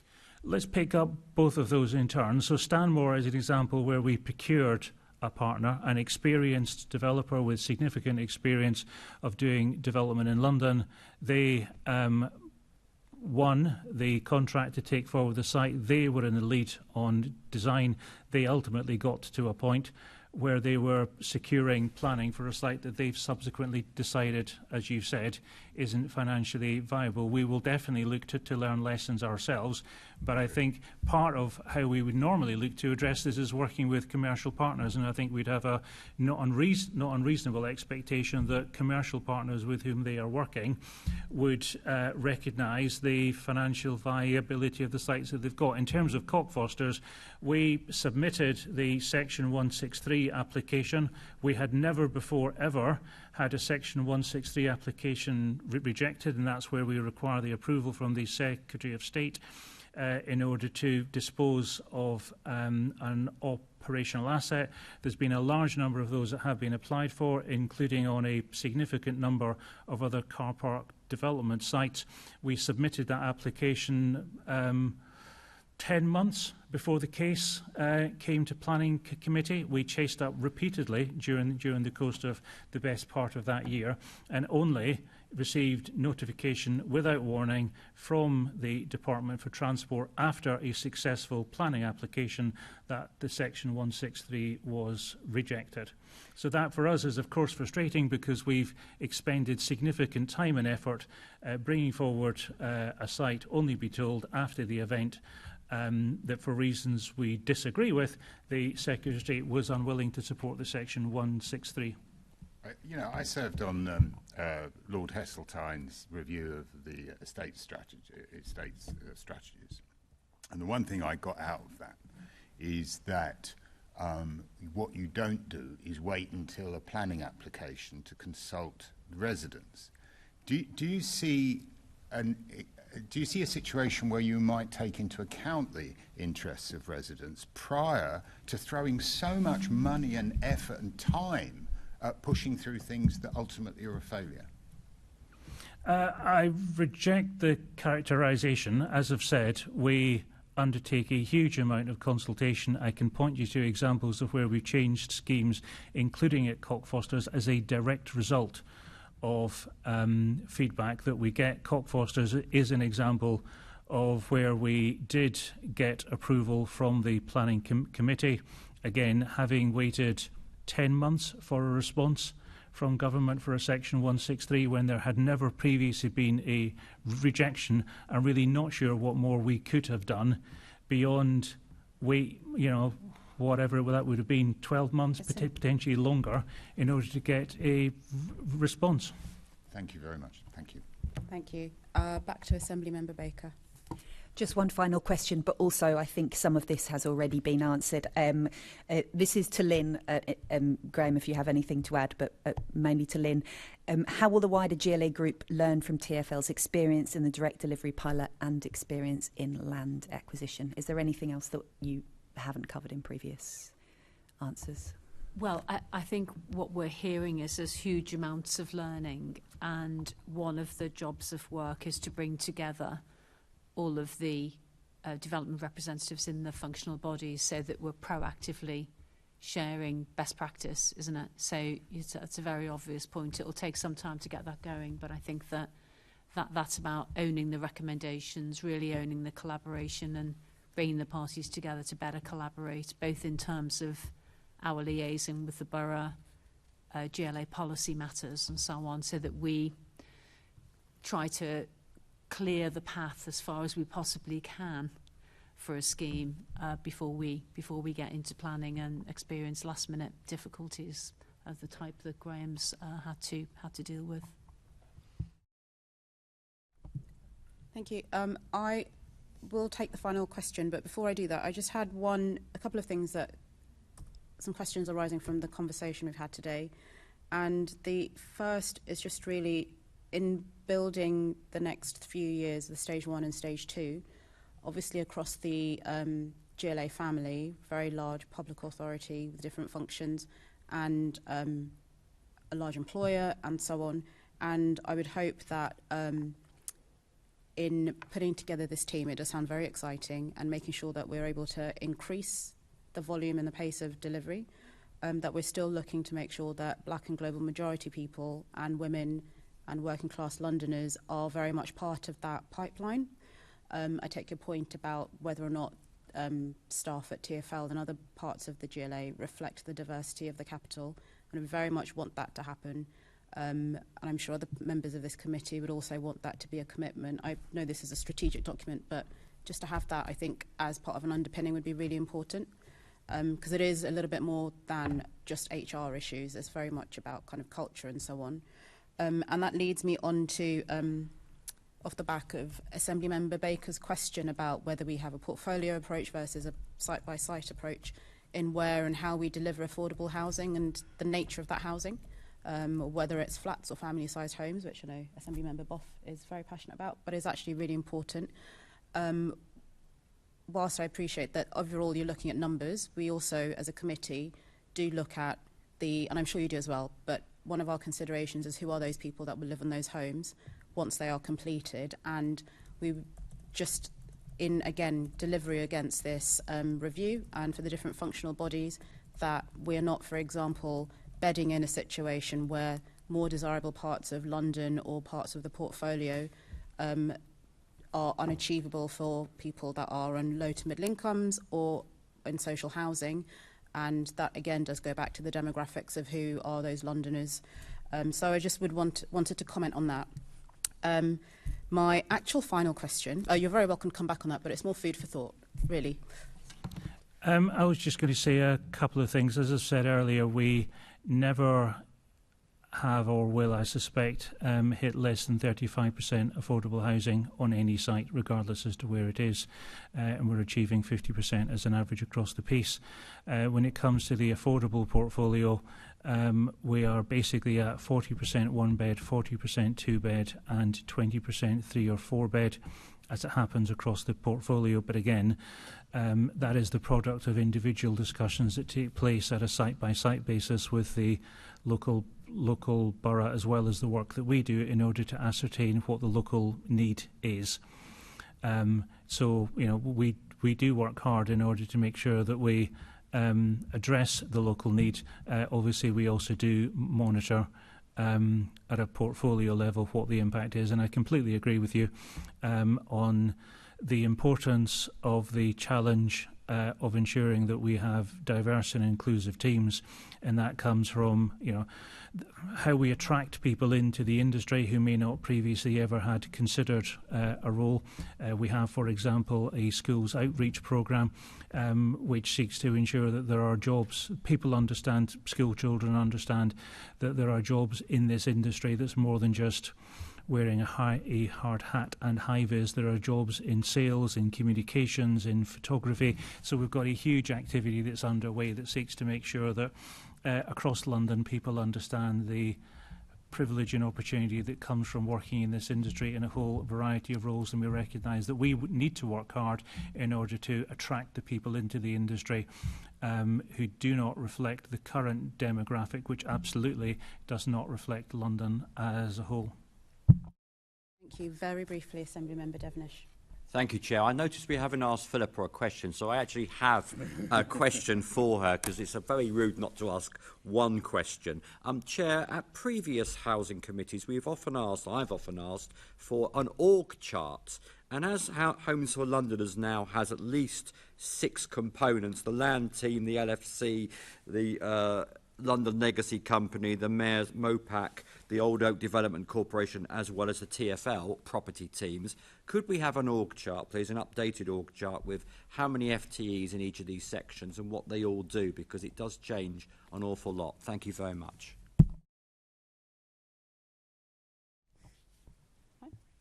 Let's pick up both of those in turn. So Stanmore is an example where we procured a partner, an experienced developer with significant experience of doing development in London. They won the contract to take forward the site. They were in the lead on design. They ultimately got to a point where they were securing planning for a site that they've subsequently decided, as you said, isn't financially viable. We will definitely look to learn lessons ourselves, but I think part of how we would normally look to address this is working with commercial partners, and I think we'd have a not unreasonable expectation that commercial partners with whom they are working would recognise the financial viability of the sites that they've got. In terms of Cockfosters, we submitted the Section 163 application. We had never before ever had a Section 163 application rejected, and that's where we require the approval from the Secretary of State in order to dispose of an operational asset. There's been a large number of those that have been applied for, including on a significant number of other car park development sites. We submitted that application 10 months before the case came to planning committee. We chased up repeatedly during the course of the best part of that year, and only received notification without warning from the Department for Transport after a successful planning application that the Section 163 was rejected. So that for us is of course frustrating, because we've expended significant time and effort bringing forward a site, only be told after the event that for reasons we disagree with, the Secretary of State was unwilling to support the Section 163. I served on Lord Heseltine's review of the estates strategies, and the one thing I got out of that is that what you don't do is wait until a planning application to consult residents. Do you see a situation where you might take into account the interests of residents prior to throwing so much money and effort and time pushing through things that ultimately are a failure? I reject the characterisation. As I've said, we undertake a huge amount of consultation. I can point you to examples of where we've changed schemes, including at Cockfosters, as a direct result of feedback that we get. Cockfosters is an example of where we did get approval from the planning committee. Again, having waited 10 months for a response from government for a Section 163 when there had never previously been a rejection, and really not sure what more we could have done beyond whatever that would have been, 12 months, potentially longer, in order to get a response. Thank you very much. Thank you. Thank you. Back to Assembly Member Baker. Just one final question, but also I think some of this has already been answered. This is to Lynn. Graeme, if you have anything to add, but mainly to Lynn. How will the wider GLA Group learn from TfL's experience in the direct delivery pilot and experience in land acquisition? Is there anything else that you haven't covered in previous answers? Well, I think what we're hearing is there's huge amounts of learning, and one of the jobs of work is to bring together all of the development representatives in the functional bodies so that we're proactively sharing best practice, isn't it? So it's a very obvious point. It will take some time to get that going, but I think that's about owning the recommendations, really owning the collaboration and bringing the parties together to better collaborate, both in terms of our liaison with the borough, GLA policy matters and so on, so that we try to clear the path as far as we possibly can for a scheme before we get into planning and experience last minute difficulties of the type that Graeme's had to deal with. Thank you. I will take the final question, but before I do that, I just had a couple of things some questions arising from the conversation we've had today, and the first is just really in building the next few years, the stage 1 and stage 2, obviously across the GLA family, very large public authority with different functions and a large employer and so on. And I would hope that in putting together this team, it does sound very exciting, and making sure that we're able to increase the volume and the pace of delivery, that we're still looking to make sure that black and global majority people and women and working class Londoners are very much part of that pipeline. I take your point about whether or not staff at TfL and other parts of the GLA reflect the diversity of the capital, and we very much want that to happen. And I'm sure other members of this committee would also want that to be a commitment. I know this is a strategic document, but just to have that, I think, as part of an underpinning would be really important, because it is a little bit more than just HR issues. It's very much about kind of culture and so on. And that leads me on to, off the back of Assembly Member Baker's question about whether we have a portfolio approach versus a site-by-site approach in where and how we deliver affordable housing and the nature of that housing, whether it's flats or family-sized homes, which I know Assembly Member Boff is very passionate about, but is actually really important. Whilst I appreciate that overall you're looking at numbers, we also, as a committee, do look at and I'm sure you do as well, but one of our considerations is who are those people that will live in those homes once they are completed. And we just, in, again, delivery against this review and for the different functional bodies, that we're not, for example, bedding in a situation where more desirable parts of London or parts of the portfolio are unachievable for people that are on low to middle incomes or in social housing. And that, again, does go back to the demographics of who are those Londoners. So I just wanted to comment on that. My actual final question, you're very welcome to come back on that, but it's more food for thought, really. I was just going to say a couple of things. As I said earlier, we never have or will, I suspect, hit less than 35% affordable housing on any site, regardless as to where it is, and we're achieving 50% as an average across the piece. When it comes to the affordable portfolio, we are basically at 40% one bed, 40% two bed, and 20% 3 or 4 bed, as it happens across the portfolio. But again, that is the product of individual discussions that take place at a site-by-site basis with the local borough, as well as the work that we do in order to ascertain what the local need is. So, you know, we do work hard in order to make sure that we address the local need. Obviously, we also do monitor at a portfolio level what the impact is, and I completely agree with you on the importance of the challenge of ensuring that we have diverse and inclusive teams, and that comes from, you know, how we attract people into the industry who may not previously ever had considered a role. We have, for example, a schools outreach programme which seeks to ensure that there are jobs. People understand, school children understand that there are jobs in this industry that's more than just wearing a hard hat and high-vis. There are jobs in sales, in communications, in photography. So we've got a huge activity that's underway that seeks to make sure that across London people understand the privilege and opportunity that comes from working in this industry in a whole variety of roles, and we recognise that we need to work hard in order to attract the people into the industry who do not reflect the current demographic, which absolutely does not reflect London as a whole. Thank you. Very briefly, Assembly Member Devenish. Thank you, Chair. I noticed we haven't asked Philippa a question, so I actually have a question for her, because it's very rude not to ask one question. Chair, at previous housing committees, I've often asked for an org chart. And as Homes for Londoners now has at least 6 components, the land team, the LFC, the London Legacy Company, the Mayor's MOPAC, the Old Oak Development Corporation, as well as the TfL property teams. Could we have an org chart, please, an updated org chart with how many FTEs in each of these sections and what they all do, because it does change an awful lot. Thank you very much.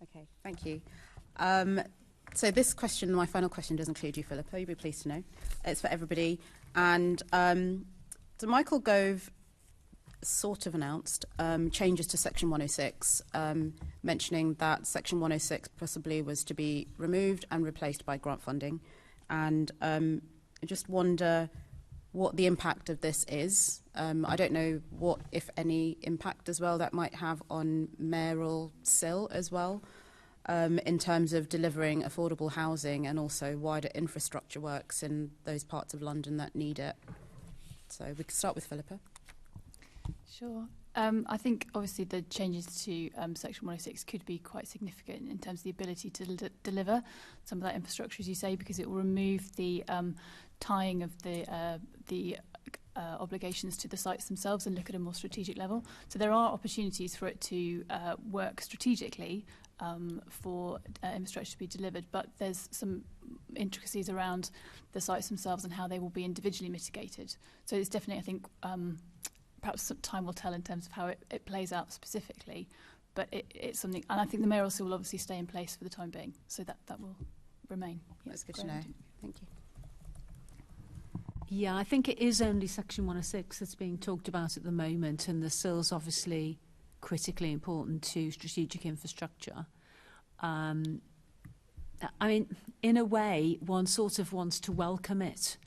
Okay, thank you. So this question, my final question, does include you, Philippa. You'll be pleased to know. It's for everybody. And so Michael Gove sort of announced changes to Section 106, mentioning that Section 106 possibly was to be removed and replaced by grant funding. And I just wonder what the impact of this is. I don't know what, if any, impact as well that might have on mayoral SIL as well, in terms of delivering affordable housing and also wider infrastructure works in those parts of London that need it. So we can start with Philippa. Sure. I think obviously the changes to Section 106 could be quite significant in terms of the ability to deliver some of that infrastructure, as you say, because it will remove the tying of the obligations to the sites themselves and look at a more strategic level. So there are opportunities for it to work strategically for infrastructure to be delivered, but there's some intricacies around the sites themselves and how they will be individually mitigated. So it's definitely, I think, perhaps some time will tell in terms of how it plays out specifically, but it's something, and I think the mayoral seal will obviously stay in place for the time being, so that will remain. That's good to know. Thank you. Yeah, I think it is only Section 106 that's being talked about at the moment, and the SIL's obviously critically important to strategic infrastructure. I mean, in a way, one sort of wants to welcome it,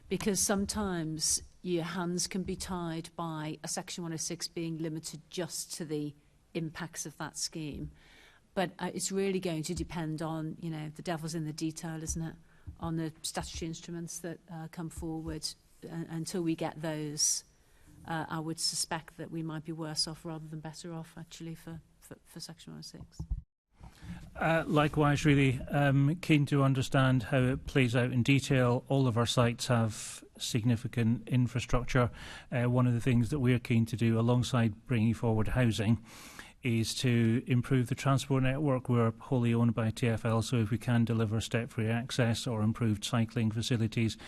because sometimes your hands can be tied by a Section 106 being limited just to the impacts of that scheme. But it's really going to depend on, you know, the devil's in the detail, isn't it, on the statutory instruments that come forward. Until we get those, I would suspect that we might be worse off rather than better off, actually, for Section 106. Likewise, really keen to understand how it plays out in detail. All of our sites have significant infrastructure. One of the things that we're keen to do alongside bringing forward housing is to improve the transport network. We're wholly owned by TfL, so if we can deliver step-free access or improved cycling facilities,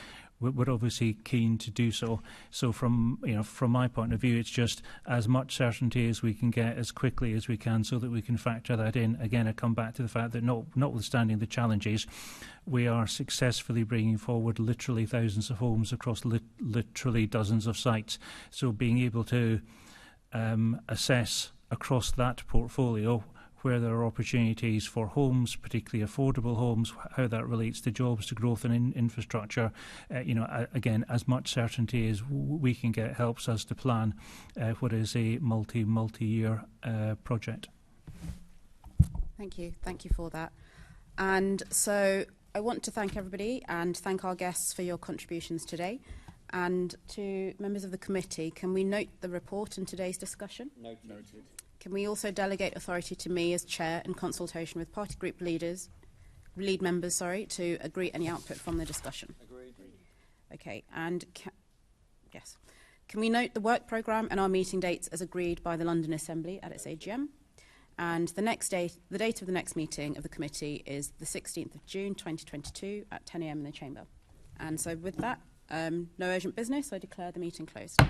we're obviously keen to do so. So from my point of view, it's just as much certainty as we can get as quickly as we can, so that we can factor that in. Again, I come back to the fact that notwithstanding the challenges, we are successfully bringing forward literally thousands of homes across literally dozens of sites. So being able to assess across that portfolio where there are opportunities for homes, particularly affordable homes, how that relates to jobs, to growth and infrastructure. Again, as much certainty as we can get helps us to plan what is a multi-year project. Thank you for that. And so I want to thank everybody and thank our guests for your contributions today. And to members of the committee, can we note the report in today's discussion? Noted. Can we also delegate authority to me as chair in consultation with party group lead members, to agree any output from the discussion? Agreed. Okay, and yes. Can we note the work programme and our meeting dates as agreed by the London Assembly at its AGM? And the date of the next meeting of the committee is the 16th of June 2022 at 10 a.m. in the chamber. And so with that, no urgent business, I declare the meeting closed.